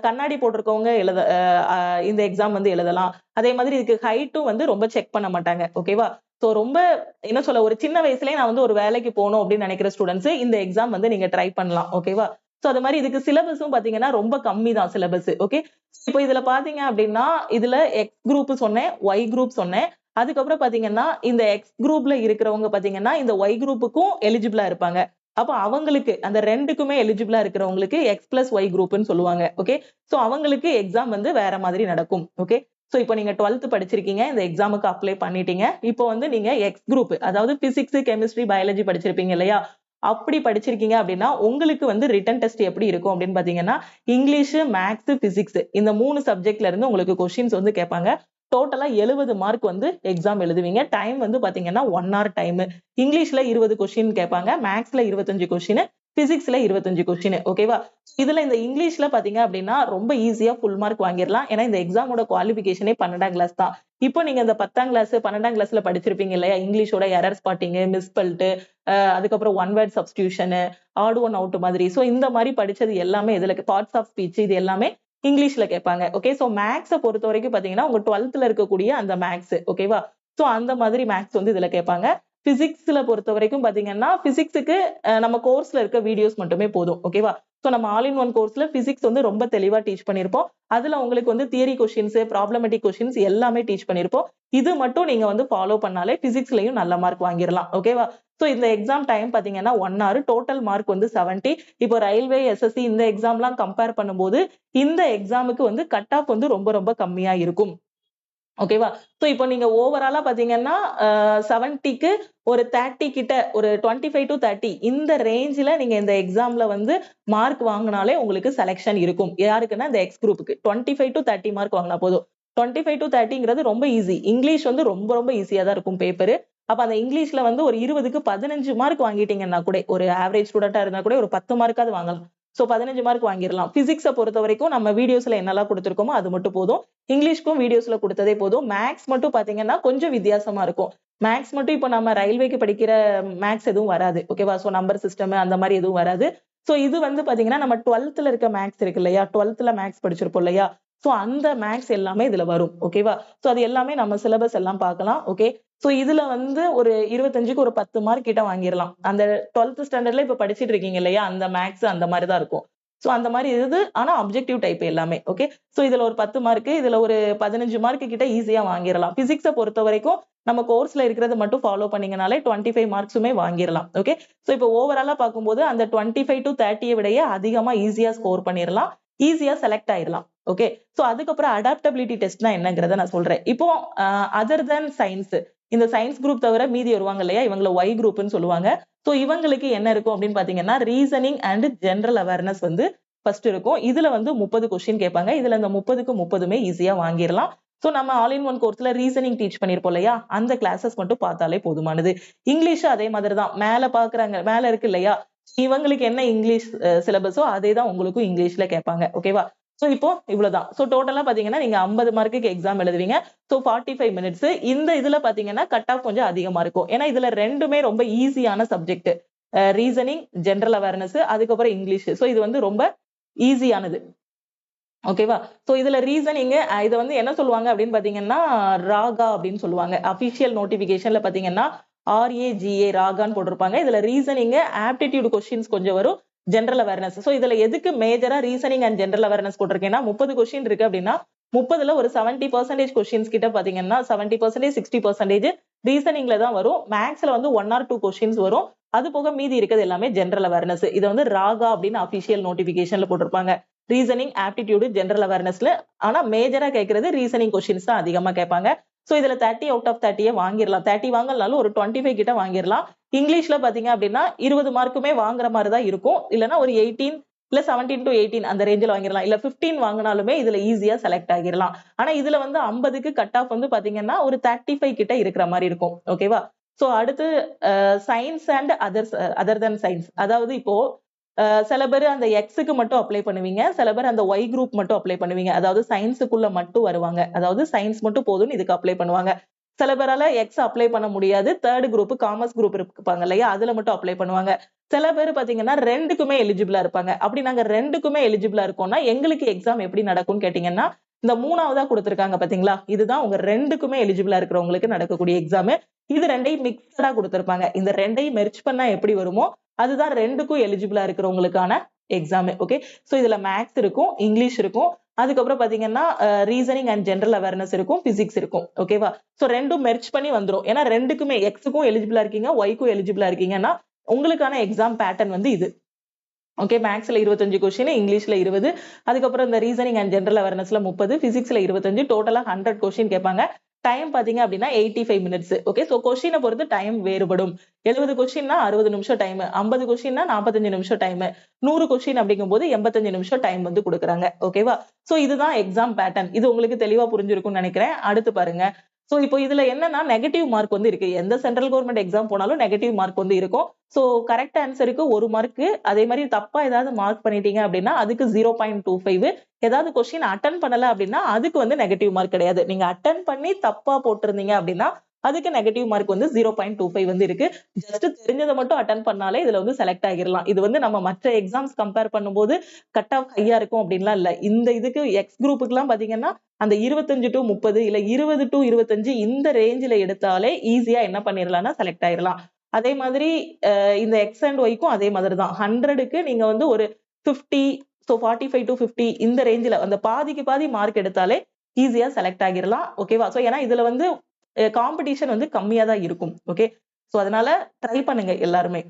கண்ணாடி போட்டிருக்கவங்க இந்த எக்ஸாம் வந்து எழுதலாம். அதே மாதிரி இதுக்கு ஹைட்டும் வந்து ரொம்ப செக் பண்ண மாட்டாங்க. ஓகேவா? சோ ரொம்ப என்ன சொல்ல ஒரு சின்ன வயசுலயே நான் வந்து ஒரு வேலைக்கு போணும் அப்படின்னு நினைக்கிற ஸ்டூடண்ட்ஸ் இந்த எக்ஸாம் வந்து நீங்க ட்ரை பண்ணலாம். ஓகேவா? சோ அது மாதிரி இதுக்கு சிலபஸும் பாத்தீங்கன்னா ரொம்ப கம்மி தான் சிலபஸ். ஓகே. இப்போ இதுல பாத்தீங்க அப்படின்னா, இதுல எக்ஸ் குரூப் சொன்னேன், ஒய் குரூப் சொன்னேன். அதுக்கப்புறம் பாத்தீங்கன்னா, இந்த எக்ஸ் குரூப்ல இருக்கிறவங்க பாத்தீங்கன்னா, இந்த ஒய் குரூப்புக்கும் எலிஜிபிளா இருப்பாங்க. அப்ப அவங்களுக்கு அந்த 2க்குமே எலிஜிபிளா இருக்கிறவங்களுக்கு எக்ஸ் பிளஸ் ஒய் குரூப்னு சொல்லுவாங்க. ஓகே. சோ அவங்களுக்கு எக்ஸாம் வந்து வேற மாதிரி நடக்கும். ஓகே. சோ இப்போ நீங்க 12th படிச்சிருக்கீங்க. இந்த எக்ஸாமுக்கு அப்ளை பண்ணிட்டீங்க. இப்போ வந்து நீங்க எக்ஸ் குரூப் அதாவது பிசிக்ஸ், கெமிஸ்ட்ரி, பயாலஜி படிச்சிருப்பீங்க இல்லையா? அப்படி படிச்சிருக்கீங்க அப்படின்னா, உங்களுக்கு வந்து ரிட்டன் டெஸ்ட் எப்படி இருக்கும் அப்படின்னு பாத்தீங்கன்னா, இங்கிலீஷ், மேத்ஸ், பிசிக்ஸ் இந்த 3 சப்ஜெக்ட்ல இருந்து உங்களுக்கு கொஸ்டின்ஸ் வந்து கேட்பாங்க. டோட்டலா 70 மார்க் வந்து எக்ஸாம் எழுதுவீங்க. டைம் வந்து பாத்தீங்கன்னா 1 ஹவர் டைம். இங்கிலீஷ்ல 20 கொஸ்டின் கேட்பாங்க. மேத்ஸ்ல 25 கொஸ்டின். பிசிக்ஸ்ல 25 கொஸ்டின். ஓகேவா? இதுல இந்த இங்கிலீஷ்ல பாத்தீங்க அப்படின்னா ரொம்ப ஈஸியா ஃபுல் மார்க் வாங்கிடலாம். ஏன்னா இந்த எக்ஸாமோட குவாலிபிகேஷனே 12ஆம் கிளாஸ் தான். இப்போ நீங்க இந்த 10ஆம் கிளாஸ் 12ஆம் கிளாஸ்ல படிச்சிருப்பீங்க இல்லையா? இங்கிலீஷோட எரர் ஸ்பாட்டிங், மிஸ்பெல்ட், அதுக்கப்புறம் one word substitution, odd one out மாதிரி. சோ இந்த மாதிரி படிச்சது எல்லாமே இதுல பார்ட்ஸ் ஆஃப் ஸ்பீச் இது எல்லாமே இங்கிலீஷ்ல கேட்பாங்க. ஓகே, சோ மேக்ஸ பொறுத்த வரைக்கும் பாத்தீங்கன்னா உங்க 12th இருக்கக்கூடிய அந்த மேக்ஸ். ஓகேவா? சோ அந்த மாதிரி மேக்ஸ் வந்து இதுல கேட்பாங்க. பிசிக்ஸ்ல பொறுத்த வரைக்கும் பாத்தீங்கன்னா பிசிக்ஸுக்கு நம்ம கோர்ஸ்ல இருக்க வீடியோஸ் மட்டுமே போதும். ஓகேவா? சோ நம்ம ஆல் இன் ஒன் கோர்ஸ்ல பிசிக்ஸ் வந்து ரொம்ப தெளிவா டீச் பண்ணிருப்போம். அதுல உங்களுக்கு வந்து தியரி கொஸ்டின்ஸ், ப்ராப்ளமேட்டிக் கொஸ்டின்ஸ் எல்லாமே டீச் பண்ணிருப்போம். இது மட்டும் நீங்க வந்து ஃபாலோ பண்ணாலே பிசிக்ஸ்லயும் நல்ல மார்க் வாங்கிடலாம். ஓகேவா? சோ இந்த எக்ஸாம் டைம் பாத்தீங்கன்னா 1 hour, டோட்டல் மார்க் வந்து 70. இப்போ ரயில்வே, எஸ்எஸ்சி இந்த எக்ஸாம்லாம் கம்பேர் பண்ணும்போது இந்த எக்ஸாமுக்கு வந்து கட் ஆஃப் வந்து ரொம்ப ரொம்ப கம்மியா இருக்கும். ஓகேவா? சோ இப்போ நீங்க ஓவராலா பாத்தீங்கன்னா 70க்கு ஒரு 30 கிட்ட ஒரு 25 to 30 இந்த ரேஞ்ச்ல நீங்க இந்த எக்ஸாம்ல வந்து மார்க் வாங்குனாலே உங்களுக்கு செலக்ஷன் இருக்கும். யாருக்குன்னா இந்த எக்ஸ் குரூப்புக்கு 25 to 30 மார்க் வாங்கினா போதும். 25 to 30ங்கிறது ரொம்ப ஈஸி. இங்கிலீஷ் வந்து ரொம்ப ரொம்ப ஈஸியா தான் இருக்கும் பேப்பரு. அப்ப அந்த இங்கிலீஷ்ல வந்து ஒரு 20க்கு 15 மார்க் வாங்கிட்டீங்கன்னா கூட ஒரு ஆவரேஜ் ஸ்டூடெண்ட்டா இருந்தா கூட ஒரு 10 மார்க்காவது வாங்கலாம். So 15 mark வாங்கிரலாம். பிசிக்ஸ பொறுத்தவரைக்கும் நம்ம வீடியோஸ்ல என்னெல்லாம் குடுத்திருக்கோமோ அது மட்டும் போதும். இங்கிலீஷ்க்கும் வீடியோஸ்ல குடுத்ததே போதும். மேத்ஸ் மட்டும் பாத்தீங்கன்னா கொஞ்சம் வித்தியாசமா இருக்கும். மேத்ஸ் மட்டும் இப்ப நம்ம ரயில்வேக்கு படிக்கிற மேத்ஸ் எதுவும் வராது. ஓகேவா? சோ நம்பர் சிஸ்டம் அந்த மாதிரி எதுவும் வராது. சோ இது வந்து பாத்தீங்கன்னா நம்ம 12th இருக்க மேத்ஸ் இருக்கு இல்லையா? 12th மேத்ஸ் படிச்சிருப்போம் இல்லையா? சோ அந்த மேத்ஸ் எல்லாமே இதுல வரும். ஓகேவா? சோ அது எல்லாமே நம்ம சிலபஸ் எல்லாம் பார்க்கலாம். ஓகே. சோ இதுல வந்து ஒரு 25க்கு ஒரு 10 மார்க் கிட்ட வாங்கிரலாம். அந்த 12th ஸ்டாண்டர்ட்ல இப்ப படிச்சிட்டு இருக்கீங்க இல்லையா? அந்த மேத்ஸ் அந்த மாதிரி தான் இருக்கும். சோ அந்த மாதிரி இது ஆனா அப்ஜெக்டிவ் டைப் எல்லாமே. ஓகே. சோ இதுல ஒரு 10 மார்க், இதுல ஒரு 15 மார்க் கிட்ட ஈஸியா வாங்கிரலாம். பிசிக்ஸ பொறுத்தவரைக்கும் நம்ம கோர்ஸ்ல இருக்கிறது மட்டும் ஃபாலோ பண்ணீங்கனாலே 25 மார்க்ஸுமே வாங்கிரலாம். ஓகே. சோ இப்போ ஓவராலா பார்க்கும்போது அந்த 25 to 30 விடையே அதிகமா ஈஸியா ஸ்கோர் பண்ணிரலாம். ஈஸியா செலக்ட் ஆயிரலாம். ஓகே. சோ அதுக்கப்புறம் அடாப்டபிலிட்டி டெஸ்ட்னா என்னங்கிறத நான் சொல்றேன். இப்போ அதர் தென் சயின்ஸ் இந்த சயின்ஸ் குரூப் தவிர மீதி வருவாங்க இல்லையா? இவங்கள ஒய் குரூப்னு சொல்லுவாங்க. சோ இவங்களுக்கு என்ன இருக்கும் அப்படின்னு பாத்தீங்கன்னா ரீசனிங் அண்ட் ஜெனரல் அவேர்னஸ் வந்து ஃபர்ஸ்ட் இருக்கும். இதுல வந்து 30 கொஸ்டின் கேட்பாங்க. இதுல இந்த 30க்கு 30மே ஈஸியா வாங்கிரலாம். சோ நம்ம ஆல் இன் ஒன் கோர்ஸ்ல ரீசனிங் டீச் பண்ணிருப்போம் இல்லையா? அந்த கிளாஸஸ் மட்டும் பார்த்தாலே போதுமானது. இங்கிலீஷ் அதே மாதிரி தான். மேல பாக்குறாங்க மேல இருக்கு இல்லையா? இவங்களுக்கு என்ன இங்கிலீஷ் சிலபஸோ அதே தான் உங்களுக்கும் இங்கிலீஷ்ல கேட்பாங்க. ஓகேவா? சோ இப்போ இவ்வளவுதான். சோ டோட்டலா பாத்தீங்கன்னா நீங்க 50 மார்க்குக்கு எக்ஸாம் எழுதுவீங்க. So 45 minutes. இந்த இதுல பாத்தீங்கன்னா கட் ஆஃப் கொஞ்சம் அதிகமா இருக்கும். ஏன்னா இதுல ரெண்டுமே ரொம்ப ஈஸியான சப்ஜெக்ட். ரீசனிங், ஜெனரல் அவேர்னஸ், அதுக்கப்புறம் இங்கிலீஷ். சோ இது வந்து ரொம்ப ஈஸியானது. ஓகேவா? சோ இதுல ரீசனிங் இத வந்து என்ன சொல்லுவாங்க அப்படின்னு பாத்தீங்கன்னா ராகா அப்படின்னு சொல்லுவாங்க. அபிஷியல் நோட்டிபிகேஷன்ல பாத்தீங்கன்னா RAGA ராகான்னு போட்டிருப்பாங்க. இதுல ரீசனிங், ஆப்டிடியூட் கொஸ்டின்ஸ் கொஞ்சம் வரும். General awareness. சோ இதுல எதுக்கு மேஜரா ரீசனிங் அண்ட் ஜெனரல் அவேர்னஸ் போட்டிருக்கேன்னா 30 கொஸ்டின் இருக்கு அப்படின்னா 30ல ஒரு 70% கொஸ்டின்ஸ் கிட்ட பாத்தீங்கன்னா 70% 60% ரீசனிங்ல தான் வரும். மேத்ஸ்ல வந்து 1 or 2 கொஸ்டின்ஸ் வரும். அது போக மீதி இருக்கிறது எல்லாமே ஜெனரல் அவேர்னஸ். இத வந்து ராகா அப்படின்னு அபிஷியல் நோட்டிபிகேஷன்ல போட்டிருப்பாங்க. ரீசனிங், ஆப்டிடியூட், ஜெனரல் அவேர்னஸ்ல ஆனா மேஜரா கேட்கறது ரீசனிங் கொஸ்டின்ஸ் தான் அதிகமா கேட்பாங்க. சோ இதுல 30 அவுட் ஆஃப் 30 வாங்கிரலாம். 30 வாங்கலனாலும் ஒரு 25 கிட்ட வாங்கிரலாம். இங்கிலீஷ்ல பாத்தீங்க அப்படின்னா 20 மார்க்குமே வாங்குற மாதிரி தான் இருக்கும். இல்லனா ஒரு 18 இல்ல 17 to 18 அந்த ரேஞ்சில வாங்கிரலாம். இல்ல 15 வாங்குனாலுமே இதுல ஈஸியா செலக்ட் ஆகிரலாம். ஆனா இதுல வந்து 50க்கு கட் ஆஃப் வந்து பாத்தீங்கன்னா ஒரு 35 கிட்ட இருக்கிற மாதிரி இருக்கும். ஓகேவா? சோ அடுத்து science and other then science. அதாவது இப்போ சில பேர் அந்த எக்ஸ்க்கு மட்டும் அப்ளை பண்ணுவீங்க. சில பேர் அந்த ஒய் குரூப் மட்டும் அப்ளை பண்ணுவீங்க. அதாவது சயின்ஸுக்குள்ள மட்டும் வருவாங்க. அதாவது சயின்ஸ் மட்டும் போதும்னு இதுக்கு அப்ளை பண்ணுவாங்க. சில பேரால எக்ஸ் அப்ளை பண்ண முடியாது. 3rd குரூப் காமர்ஸ் குரூப் இருப்பாங்க இல்லையா? அதுல மட்டும் அப்ளை பண்ணுவாங்க. சில பேர் பாத்தீங்கன்னா 2க்குமே எலிஜிபிளா இருப்பாங்க. அப்படி நாங்க 2க்குமே எலிஜிபிளா இருக்கோம்னா எங்களுக்கு எக்ஸாம் எப்படி நடக்கும்னு கேட்டீங்கன்னா இந்த 3வதா குடுத்திருக்காங்க பாத்தீங்களா? இதுதான் உங்க 2க்குமே எலிஜிபிளா இருக்கிறவங்களுக்கு நடக்கக்கூடிய எக்ஸாம். இது 2யும் மிக்ஸ்டா குடுத்திருப்பாங்க. இந்த 2யும் மெர்ஜ் பண்ணா எப்படி வருமோ அதுதான் 2க்கும் எலிஜிபிளா இருக்கிறவங்களுக்கான எக்ஸாம். ஓகே. சோ இதுல மேத்ஸ் இருக்கும், இங்கிலீஷ் இருக்கும். அதுக்கப்புறம் பாத்தீங்கன்னா ரீசனிங் அண்ட் ஜெனரல் அவேர்னஸ் இருக்கும், பிசிக்ஸ் இருக்கும். ஓகேவா? சோ 2ம் மெர்ஜ் பண்ணி வந்துரும். ஏன்னா 2க்குமே எக்ஸ்க்கும் எலிஜிபிளா இருக்கீங்க, ஒய்க்கும் எலிஜிபிளா இருக்கீங்கன்னா உங்களுக்கான எக்ஸாம் பேட்டர்ன் வந்து இது. ஓகே. மேத்ஸ்ல 25 கொஸ்டின், இங்கிலீஷ்ல 20, அதுக்கப்புறம் இந்த ரீசனிங் அண்ட் ஜெனரல் அவேர்னஸ்ல 30, பிசிக்ஸ்ல 25, டோட்டலா 100 கொஸ்டின் கேட்பாங்க. டைம் பாத்தீங்க அப்படின்னா 85 மினிட்ஸ். ஓகே. சோ கொஸ்டினை பொறுத்து டைம் வேறுபடும். 70 கொஸ்டின்னா 60 நிமிஷம் டைம், 50 கொஸ்டின்னா 45 நிமிஷம் டைம், 100 கொஸ்டின் அப்படிங்கும்போது 85 நிமிஷம் டைம் வந்து கொடுக்குறாங்க. ஓகேவா? சோ இதுதான் எக்ஸாம் பேட்டர்ன். இது உங்களுக்கு தெளிவா புரிஞ்சிருக்கும்னு நினைக்கிறேன். அடுத்து பாருங்க. சோ இப்போ இதுல என்னன்னா நெகட்டிவ் மார்க் வந்து இருக்கு. எந்த சென்ட்ரல் கவர்மெண்ட் எக்ஸாம் போனாலும் நெகட்டிவ் மார்க் வந்து இருக்கும். சோ கரெக்ட் ஆன்சருக்கு 1 மார்க். அதே மாதிரி தப்பா ஏதாவது மார்க் பண்ணிட்டீங்க அப்படின்னா அதுக்கு 0.25. ஏதாவது கொஸ்டின் அட்டெண்ட் பண்ணல அப்படின்னா அதுக்கு வந்து நெகட்டிவ் மார்க் கிடையாது. நீங்க அட்டெண்ட் பண்ணி தப்பா போட்டிருந்தீங்க அப்படின்னா அதுக்கு நெகட்டிவ் மார்க் வந்து 0.25 வந்து இருக்கு. ஜஸ்ட் தெரிஞ்சதை மட்டும் அட்டெண்ட் பண்ணாலே இதுல வந்து செலக்ட் ஆகிடலாம். இது வந்து நம்ம மற்ற எக்ஸாம்ஸ் கம்பேர் பண்ணும்போது கட் ஆஃப் ஹையா இருக்கும் அப்படின்லாம் இல்ல. இந்த இதுக்கு எக்ஸ் குரூப்புக்கு எல்லாம் பாத்தீங்கன்னா அந்த 25 to 30 இல்ல 20 to 25 இந்த ரேஞ்சில எடுத்தாலே ஈஸியா என்ன பண்ணிடலாம்னா செலக்ட் ஆயிடலாம். அதே மாதிரி இந்த எக்ஸ் அண்ட் ஒய்க்கும் அதே மாதிரி தான். 100க்கு நீங்க வந்து ஒரு 50, ஸோ 45 to 50 இந்த ரேஞ்சில அந்த பாதிக்கு பாதி மார்க் எடுத்தாலே ஈஸியா செலக்ட் ஆகிடலாம். ஓகேவா? சோ ஏன்னா இதுல வந்து காம்படிஷன் வந்து கம்மியா தான் இருக்கும். ஓகே, சோ அதனால ட்ரை பண்ணுங்க எல்லாருமே.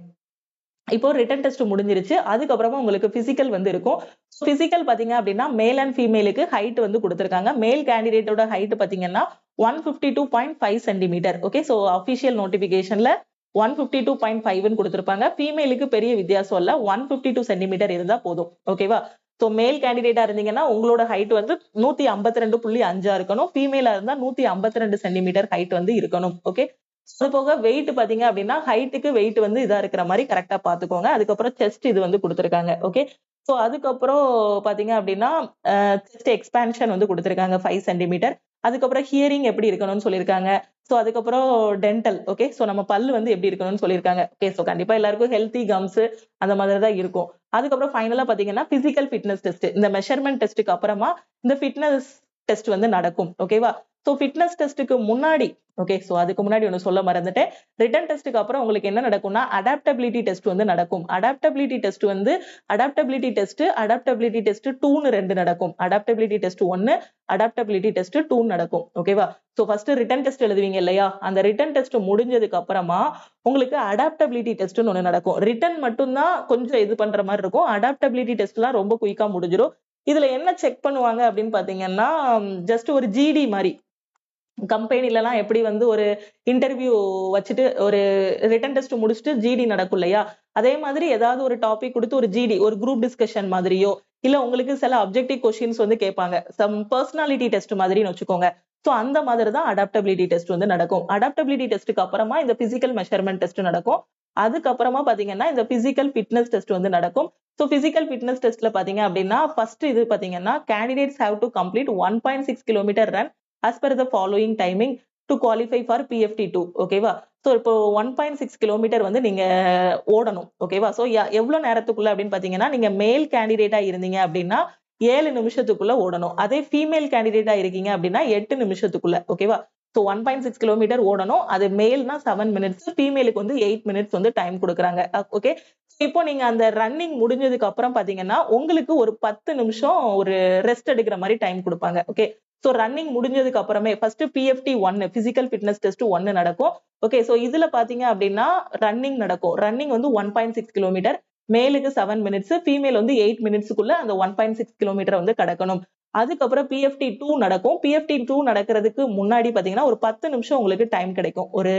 இப்போ ரிட்டன் டெஸ்ட் முடிஞ்சிருச்சு. அதுக்கப்புறமா உங்களுக்கு பிசிக்கல் வந்து இருக்கும். பிசிக்கல் பாத்தீங்க அப்படின்னா மேல் அண்ட் ஃபீமேலுக்கு ஹைட் வந்து கொடுத்திருக்காங்க. மேல் கேண்டிடேட்டோட ஹைட் பாத்தீங்கன்னா 152.5 சென்டிமீட்டர். ஓகே, சோ அபிஷியல் நோட்டிபிகேஷன்ல 152.5 கொடுத்திருப்பாங்க. ஃபீமேலுக்கு பெரிய வித்தியாசம் இல்ல, 152 சென்டிமீட்டர் இருந்தா போதும். ஓகேவா? சோ மேல் கேண்டிடேட்டா இருந்தீங்கன்னா உங்களோட ஹைட் வந்து 152.5 இருக்கணும். ஃபீமேலா இருந்தா 152 சென்டிமீட்டர் ஹைட் வந்து இருக்கணும். ஓகே, அது போக வெயிட் பாத்தீங்க அப்படின்னா ஹைட்டுக்கு வெயிட் வந்து இதா இருக்கிற மாதிரி கரெக்டா பாத்துக்கோங்க. அதுக்கப்புறம் செஸ்ட் இது வந்து கொடுத்திருக்காங்க. ஓகே, சோ அதுக்கப்புறம் பாத்தீங்க அப்படின்னா செஸ்ட் எக்ஸ்பான்ஷன் வந்து கொடுத்திருக்காங்க 5 சென்டிமீட்டர். அதுக்கப்புறம் ஹியரிங் எப்படி இருக்கணும்னு சொல்லியிருக்காங்க. சோ அதுக்கப்புறம் டென்டல். ஓகே, சோ நம்ம பல்லு வந்து எப்படி இருக்கணும்னு சொல்லியிருக்காங்க. ஓகே, சோ கண்டிப்பா எல்லாருக்கும் ஹெல்த்தி கம்ஸ் அந்த மாதிரி தான் இருக்கும். அதுக்கப்புறம் ஃபைனலா பாத்தீங்கன்னா பிசிக்கல் ஃபிட்னஸ் டெஸ்ட். இந்த மெஷர்மெண்ட் டெஸ்ட்டுக்கு அப்புறமா இந்த ஃபிட்னஸ் டெஸ்ட் வந்து நடக்கும். ஓகேவா? சோ ஃபிட்னஸ் டெஸ்ட்டுக்கு முன்னாடி, ஓகே, சோ அதுக்கு முன்னாடி ஒண்ணு சொல்ல மறந்துட்டேன். ரிட்டன் டெஸ்ட்டுக்கு அப்புறம் உங்களுக்கு என்ன நடக்கும்னா அடாப்டபிலிட்டி டெஸ்ட் வந்து நடக்கும். அடாப்டபிலிட்டி டெஸ்ட் வந்து அடாப்டபிலிட்டி டெஸ்ட் 2ன்னு 2 நடக்கும். அடாப்டபிலிட்டி டெஸ்ட் 1, அடாப்டபிலிட்டி டெஸ்ட் 2 நடக்கும். ஓகேவா? சோ ஃபர்ஸ்ட் ரிட்டன் டெஸ்ட் எழுதுவீங்க இல்லையா? அந்த ரிட்டன் டெஸ்ட் முடிஞ்சதுக்கு அப்புறமா உங்களுக்கு அடாப்டபிலிட்டி டெஸ்ட்னு ஒண்ணு நடக்கும். ரிட்டன் மட்டும் தான் கொஞ்சம் இது பண்ற மாதிரி இருக்கும். அடாப்டபிலிட்டி டெஸ்ட்லாம் ரொம்ப குயிக்கா முடிஞ்சிடும். இதுல என்ன செக் பண்ணுவாங்க அப்படின்னு பாத்தீங்கன்னா ஜஸ்ட் ஒரு ஜிடி மாதிரி கம்பெனிலலாம் எப்படி வந்து ஒரு இன்டர்வியூ வச்சுட்டு ஒரு ரிட்டன் டெஸ்ட் முடிச்சுட்டு ஜிடி நடக்கும் இல்லையா? அதே மாதிரி ஏதாவது ஒரு டாபிக் கொடுத்து ஒரு ஜிடி, ஒரு குரூப் டிஸ்கஷன் மாதிரியோ இல்ல உங்களுக்கு சில அப்ஜெக்டிவ் கொஸ்டின்ஸ் வந்து கேட்பாங்க. சம் பர்சனாலிட்டி டெஸ்ட் மாதிரின்னு வச்சுக்கோங்க. சோ அந்த மாதிரி தான் அடாப்டபிலிட்டி டெஸ்ட் வந்து நடக்கும். அடாப்டபிலிட்டி டெஸ்ட்டுக்கு அப்புறமா இந்த பிசிக்கல் மெஷர்மெண்ட் டெஸ்ட் நடக்கும். அதுக்கப்புறமா பாத்தீங்கன்னா இந்த பிசிக்கல் ஃபிட்னஸ் டெஸ்ட் வந்து நடக்கும். சோ பிசிக்கல் ஃபிட்னஸ் டெஸ்ட்ல பாத்தீங்க அப்படின்னா ஃபர்ஸ்ட் இது பாத்தீங்கன்னா candidates have to complete 1.6 kilometre run as per the following timing to qualify for PFT2. ஓகேவா? சோ இப்போ 1.6 கிலோமீட்டர் வந்து நீங்க ஓடணும். ஓகேவா? சோ எவ்வளவு நேரத்துக்குள்ள அப்படின்னு பாத்தீங்கன்னா நீங்க மேல் கேண்டிடேட்டா இருந்தீங்க அப்படின்னா 7 நிமிஷத்துக்குள்ள ஓடணும். அதே ஃபீமேல் கேண்டிடேட்டா இருக்கீங்க அப்படின்னா 8 நிமிஷத்துக்குள்ள. ஓகேவா? சோ 1.6 கிலோமீட்டர் ஓடணும். அது மேல்னா 7 மினிட்ஸ், ஃபீமேலுக்கு வந்து 8 மினிட்ஸ் வந்து டைம் கொடுக்குறாங்க. ஓகே, இப்போ நீங்க அந்த ரன்னிங் முடிஞ்சதுக்கு அப்புறம் பாத்தீங்கன்னா உங்களுக்கு ஒரு 10 நிமிஷம் ஒரு ரெஸ்ட் எடுக்கிற மாதிரி டைம் கொடுப்பாங்க. ஓகே, சோ ரன்னிங் முடிஞ்சதுக்கு அப்புறமே first PFT 1 physical fitness test 1 நடக்கும். ஓகே, சோ இதுல பாத்தீங்க அப்படின்னா ரன்னிங் நடக்கும். ரன்னிங் வந்து 1.6 கிலோமீட்டர், மேலுக்கு 7 மினிட்ஸ், ஃபீமேல் வந்து 8 மினிட்ஸ்க்குள்ள அந்த 1.6 கிலோமீட்டர் வந்து கடக்கணும். அதுக்கப்புறம் PFT 2 நடக்கும். PFT 2 நடக்கிறதுக்கு முன்னாடி பாத்தீங்கன்னா ஒரு 10 நிமிஷம் உங்களுக்கு டைம் கிடைக்கும். ஒரு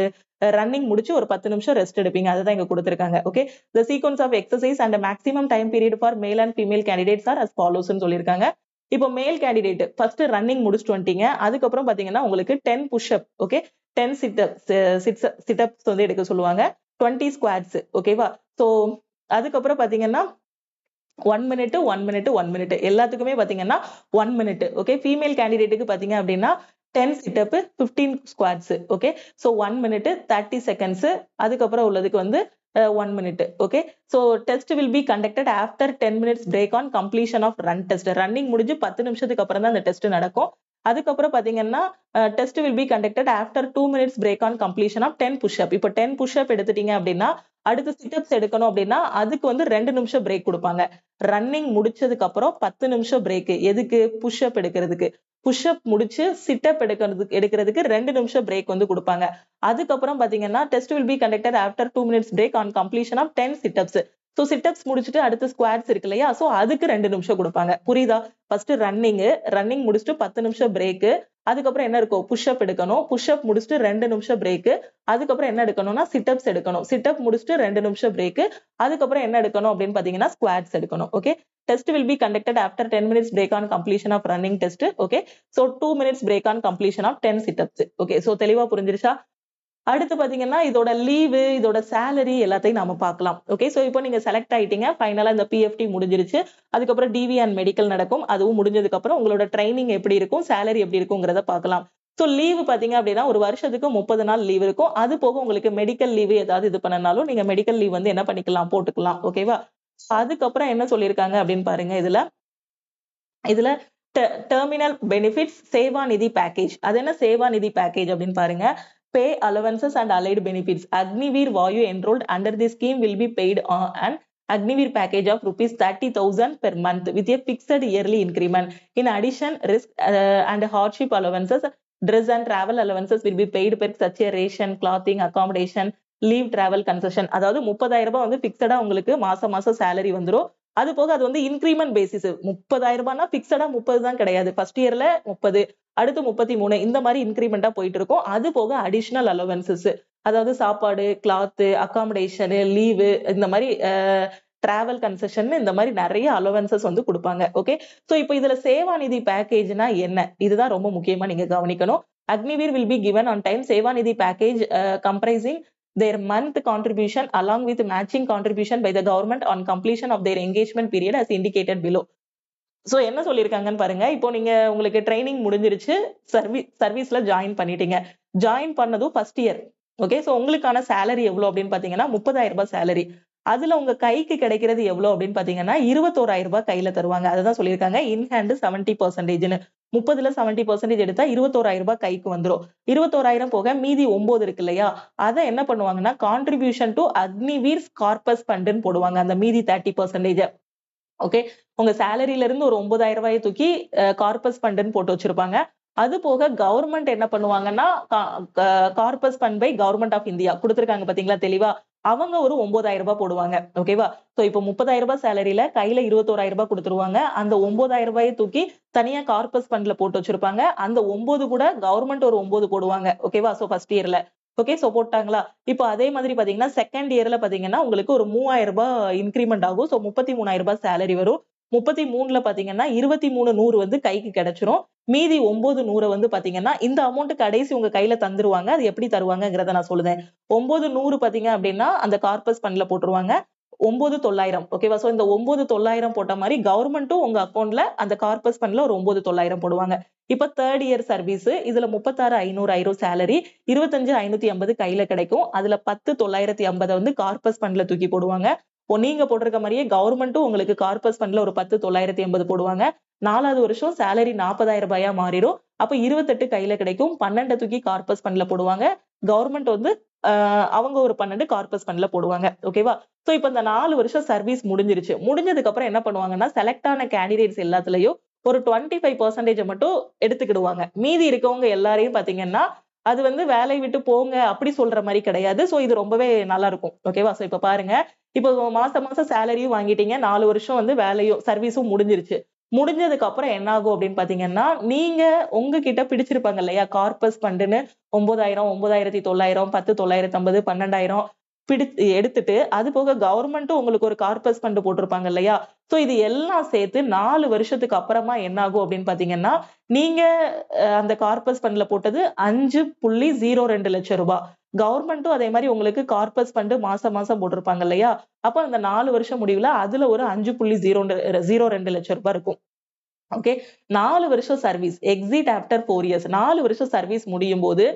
ரன்னிங் முடிச்சு ஒரு 10 நிமிஷம் ரெஸ்ட் எடுப்பீங்க. அதுதான் இங்க கொடுத்திருக்காங்க. Okay, the sequence of exercise and maximum time period for male and female candidates are as follows ன்னு சொல்லியிருக்காங்க. இப்போ மேல் கேண்டிடேட் ஃபர்ஸ்ட் ரன்னிங் முடிச்சுட்டு வந்துட்டீங்க. அதுக்கப்புறம் பாத்தீங்கன்னா உங்களுக்கு 10 புஷ்அப், ஓகே, 10 சிட்அப்ஸ் வந்து எடுக்க சொல்லுவாங்க, 20 ஸ்குவாட்ஸ். ஓகேவா? சோ அதுக்கப்புறம் பாத்தீங்கன்னா 1 மினிட் 1 மினிட் 1 மினிட் எல்லாத்துக்குமே பாத்தீங்கன்னா 1 மினிட். ஓகே, ஃபீமேல் கேண்டிடேட்டுக்கு பாத்தீங்க அப்படின்னா 10 sit up 15 squats. Okay, so 1 minute 30 seconds. அதுக்கப்புறம் உள்ளதுக்கு வந்து 1 minute. Okay, so test will be conducted after 10 minutes break on completion of run test. Running முடிஞ்சு 10 நிமிஷத்துக்கு அப்புறம் தான் அந்த டெஸ்ட் நடக்கும். அதுக்கப்புறம் பாத்தீங்கன்னா test will be conducted after 2 minutes break on completion of 10 push up. இப்போ 10 புஷ்அப் எடுத்துட்டீங்க அப்படின்னா அடுத்து சிட்அப்ஸ் எடுக்கணும் அப்படின்னா அதுக்கு வந்து 2 நிமிஷம் பிரேக் கொடுப்பாங்க. ரன்னிங் முடிச்சதுக்கு அப்புறம் 10 நிமிஷம் பிரேக். எதுக்கு? புஷ்அப் எடுக்கிறதுக்கு. புஷ்அப் முடிச்சு சிட்அப் எடுக்கிறதுக்கு 2 நிமிஷம் பிரேக் வந்து கொடுப்பாங்க. அதுக்கப்புறம் பாத்தீங்கன்னா test will be conducted after 2 minutes break on completion of 10 situps. So situps முடிச்சுட்டு அடுத்து ஸ்குவாட்ஸ் இருக்கு இல்லையா? சோ அதுக்கு 2 நிமிஷம் கொடுப்பாங்க. புரியுதா? ஃபர்ஸ்ட் ரன்னிங் முடிச்சுட்டு 10 நிமிஷம் பிரேக், அதுக்கப்புறம் என்ன இருக்கும், புஷ்அப் எடுக்கணும். புஷ்அப் முடிச்சுட்டு 2 நிமிஷம் பிரேக். அதுக்கப்புறம் என்ன எடுக்கணும்னா சிட்டப்ஸ் எடுக்கணும். சிட்டப் முடிச்சுட்டு 2 நிமிஷம் பிரேக். அதுக்கப்புறம் என்ன எடுக்கணும் அப்படின்னு பாத்தீங்கன்னா ஸ்குவாட்ஸ் எடுக்கணும். Okay. Test will be conducted after 10 minutes break on completion of running test. Okay. So 2 minutes break on completion of 10 sit-ups. Okay. So தெளிவா புரிஞ்சிருச்சா? அடுத்து பாத்தீங்கன்னா இதோட லீவு, இதோட சேலரி எல்லாத்தையும் நாம பார்க்கலாம். ஓகே. சோ இப்போ நீங்க செலக்ட் ஆயிட்டீங்க. ஃபைனலா இந்த பிஎஃப்டி முடிஞ்சிருச்சு. அதுக்கப்புறம் டிவி அண்ட் மெடிக்கல் நடக்கும். அதுவும் முடிஞ்சதுக்கு அப்புறம் உங்களோட ட்ரைனிங் எப்படி இருக்கும், சேலரி எப்படி இருக்குங்கிறத பார்க்கலாம். சோ லீவு பாத்தீங்க அப்படின்னா ஒரு வருஷத்துக்கு 30 நாள் லீவ் இருக்கும். அது போக உங்களுக்கு மெடிக்கல் லீவு ஏதாவது இது பண்ணனாலும் நீங்க மெடிக்கல் லீவ் வந்து என்ன பண்ணிக்கலாம், போட்டுக்கலாம். ஓகேவா? அதுக்கப்புறம் என்ன சொல்லியிருக்காங்க அப்படின்னு பாருங்க இதுல. இதுல டெர்மினல் பெனிஃபிட்ஸ் சேவா நிதி பேக்கேஜ். அது என்ன சேவா நிதி பேக்கேஜ் அப்படின்னு பாருங்க. Pay allowances and allied benefits. Agniveer Vayu enrolled under this scheme will be paid on an Agniveer package of rupees 30,000 per month with a fixed yearly increment. In addition, risk and hardship allowances, dress and travel allowances will be paid per such a ration, clothing, accommodation, leave, travel concession. அதாவது 30,000 ரூபாய் வந்து பிக்சடா உங்களுக்கு மாசம் salary வந்துரும். அது போக அது வந்து இன்கிரிமெண்ட் பேசிஸ். 30,000 ரூபாய்னா பிக்சடா 30 தான் கிடையாது. ஃபர்ஸ்ட் இயர்ல 30, அடுத்து 33 இந்த மாதிரி இன்கிரிமெண்டா போயிட்டு இருக்கும். அது போக அடிஷனல் அலவன்சஸ், அதாவது சாப்பாடு, கிளாத், அகாமடேஷன், லீவு, இந்த மாதிரி டிராவல் கன்செஷன், இந்த மாதிரி நிறைய அலவன்சஸ் வந்து கொடுப்பாங்க. ஓகே. சோ இப்போ இதுல சேவா நிதி பேக்கேஜ்னா என்ன, இதுதான் ரொம்ப முக்கியமா நீங்க கவனிக்கணும். Agniveer will be given on time Seva நிதி package comprising their month contribution along with matching contribution by the government on completion of their engagement period as indicated below. So என்ன சொல்லியிருக்காங்கன்னு பாருங்க. இப்போ நீங்க உங்களுக்கு ட்ரைனிங் முடிஞ்சிருச்சு, சர்வீஸ்ல ஜாயின் பண்ணிட்டீங்க. ஜாயின் பண்ணதும் ஃபர்ஸ்ட் இயர். ஓகே. சோ உங்களுக்கான சேலரி எவ்வளவு அப்படின்னு பாத்தீங்கன்னா 30,000 ரூபாய் சேலரி. அதுல உங்க கைக்கு கிடைக்கிறது எவ்வளவு அப்படின்னு பாத்தீங்கன்னா 21,000 ரூபாய் கையில தருவாங்க. அதுதான் சொல்லியிருக்காங்க இன் ஹேண்ட் 70%. 30ல 70% எடுத்தா 21,000 ரூபாய் கைக்கு வந்துரும். 21,000 போக மீதி 9 இருக்கு இல்லையா, அதை என்ன பண்ணுவாங்கன்னா கான்ட்ரிபியூஷன் டு அக்னிவீர் கார்பஸ் ஃபண்ட்னு போடுவாங்க. அந்த மீதி 30%. ஓகே. உங்க சேலரியில இருந்து ஒரு 9,000 ரூபாயை தூக்கி கார்பஸ் ஃபண்ட்னு போட்டு வச்சிருப்பாங்க. அது போக கவர்மெண்ட் என்ன பண்ணுவாங்கன்னா corpus fund by government of India கொடுத்திருக்காங்க பாத்தீங்களா தெளிவா, அவங்க ஒரு 9,000 ரூபாய் போடுவாங்க. ஓகேவா? சோ இப்போ 30,000 ரூபாய் சேலரியில கையில 21,000 ரூபாய் கொடுத்துருவாங்க. அந்த 9,000 ரூபாயை தூக்கி தனியா கார்பஸ் ஃபண்ட்ல போட்டு வச்சிருப்பாங்க. அந்த 9 கூட கவர்மெண்ட் ஒரு 9 போடுவாங்க. ஓகேவா? சோ ஃபர்ஸ்ட் இயர்ல. ஓகே. சோ போட்டாங்களா? இப்போ அதே மாதிரி பாத்தீங்கன்னா செகண்ட் இயர்ல பாத்தீங்கன்னா உங்களுக்கு ஒரு 3,000 ரூபாய் இன்கிரிமெண்ட் ஆகும். சோ 33,000 ரூபாய் சேலரி வரும். 33ல பாத்தீங்கன்னா 23,100 வந்து கைக்கு கிடைச்சிரும். மீதி 9,100 வந்து பாத்தீங்கன்னா இந்த அமௌண்ட் கடைசி உங்க கையில தந்துருவாங்க. அது எப்படி தருவாங்கங்கிறத நான் சொல்லுதேன். 9,100 பாத்தீங்க அப்படின்னா அந்த கார்பஸ் ஃபண்ட்ல போட்டுருவாங்க. 9,900. ஓகேவா? சோ இந்த 9,900 போட்ட மாதிரி கவர்மெண்ட்டும் உங்க அக்கௌண்ட்ல அந்த கார்பஸ் ஃபண்ட்ல ஒரு 9,900 போடுவாங்க. இப்ப தேர்ட் இயர் சர்வீஸ் இதுல 36,500 ஆயிரம் சேலரி, 25,550 கையில கிடைக்கும். அதுல 10,950 வந்து கார்பஸ் ஃபண்ட்ல தூக்கி போடுவாங்க. நீங்க போட்டிருக்க மாதிரியே கவர்மெண்ட்டும் உங்களுக்கு கார்பஸ் ஃபண்ட்ல ஒரு 10,980 போடுவாங்க. 4வது வருஷம் சேலரி 40,000 ரூபாயா மாறிடும். அப்ப 28 கையில கிடைக்கும். 12 தூக்கி கார்பஸ் ஃபண்ட்ல போடுவாங்க. கவர்மெண்ட் வந்து அவங்க ஒரு 12 கார்பஸ் ஃபண்ட்ல போடுவாங்க. ஓகேவா? சோ இப்ப இந்த 4 வருஷம் சர்வீஸ் முடிஞ்சிருச்சு. முடிஞ்சதுக்கு அப்புறம் என்ன பண்ணுவாங்கன்னா செலக்ட் ஆன கேண்டிடேட்ஸ் எல்லாத்துலயும் ஒரு 25% மட்டும் எடுத்துக்கிடுவாங்க. மீதி இருக்கவங்க எல்லாரையும் பாத்தீங்கன்னா அது வந்து வேலையை விட்டு போங்க அப்படி சொல்ற மாதிரி கிடையாது. சோ இது ரொம்பவே நல்லா இருக்கும். ஓகேவா? சோ இப்ப பாருங்க, இப்போ மாசம் சேலரியும் வாங்கிட்டீங்க. 4 வருஷம் வந்து வேலையும் சர்வீஸும் முடிஞ்சிருச்சு. முடிஞ்சதுக்கு அப்புறம் என்ன ஆகும் அப்படின்னு பாத்தீங்கன்னா, நீங்க உங்ககிட்ட பிடிச்சிருப்பாங்க இல்லையா கார்பஸ் ஃபண்டுன்னு 9,000, 9,900, 10,950, 12,000 எடுத்துட்டு அது போக கவர்மெண்ட்டும் உங்களுக்கு ஒரு கார்பஸ் ஃபண்ட் போட்டிருப்பாங்க இல்லையா, சோ இது எல்லாம் சேர்த்து 4 வருஷத்துக்கு அப்புறமா என்ன ஆகும் அப்படின்னு பாத்தீங்கன்னா, நீங்க அந்த கார்பஸ் ஃபண்ட்ல போட்டது 5.02 லட்சம் ரூபாய். கவர்மெண்ட்டும் அதே மாதிரி உங்களுக்கு கார்பஸ் ஃபண்ட் மாசம் போட்டிருப்பாங்க இல்லையா, அப்ப அந்த 4 வருஷம் முடிவுல அதுல ஒரு 5.02 லட்சம் ரூபாய் இருக்கும். ஓகே. 4 வருஷம் சர்வீஸ் எக்ஸிட் ஆஃப்டர் 4 இயர்ஸ். 4 வருஷம் சர்வீஸ் முடியும் போது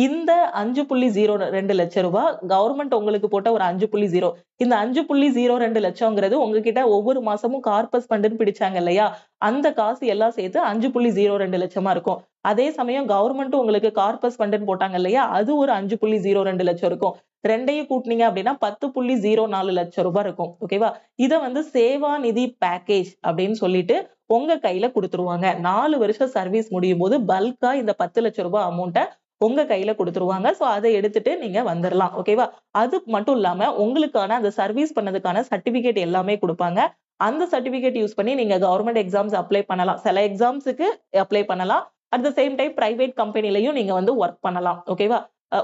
இந்த 5.02 லட்சம் ரூபாய் கவர்மெண்ட் உங்களுக்கு போட்ட ஒரு 5.0, இந்த 5.02 லட்சம்ங்கிறது உங்ககிட்ட ஒவ்வொரு மாசமும் கார்பஸ் ஃபண்டுன்னு பிடிச்சாங்க இல்லையா, அந்த காசு எல்லாம் சேர்த்து 5.02 லட்சமா இருக்கும். அதே சமயம் கவர்மெண்ட்டும் உங்களுக்கு கார்பஸ் ஃபண்டுன்னு போட்டாங்க இல்லையா, அது ஒரு 5.02 லட்சம் இருக்கும். ரெண்டையும் கூட்டினீங்க அப்படின்னா 10.04 லட்சம் ரூபாய் இருக்கும். ஓகேவா? இத வந்து சேவா நிதி பேக்கேஜ் அப்படின்னு சொல்லிட்டு உங்க கையில கொடுத்துருவாங்க. 4 வருஷம் சர்வீஸ் முடியும் போது பல்கா இந்த 10 லட்சம் ரூபாய் அமௌண்ட்டை உங்க கையில கொடுத்துருவாங்க. சோ அதை எடுத்துட்டு நீங்க வந்துடலாம். ஓகேவா? அது மட்டும் இல்லாம உங்களுக்கான அந்த சர்வீஸ் பண்ணதுக்கான சர்டிபிகேட் எல்லாமே கொடுப்பாங்க. அந்த சர்டிபிகேட் யூஸ் பண்ணி நீங்க கவர்மெண்ட் எக்ஸாம்ஸ் அப்ளை பண்ணலாம். சில எக்ஸாம்ஸுக்கு அப்ளை பண்ணலாம். At the same time private கம்பெனிலையும் நீங்க வந்து ஒர்க் பண்ணலாம். ஓகேவா?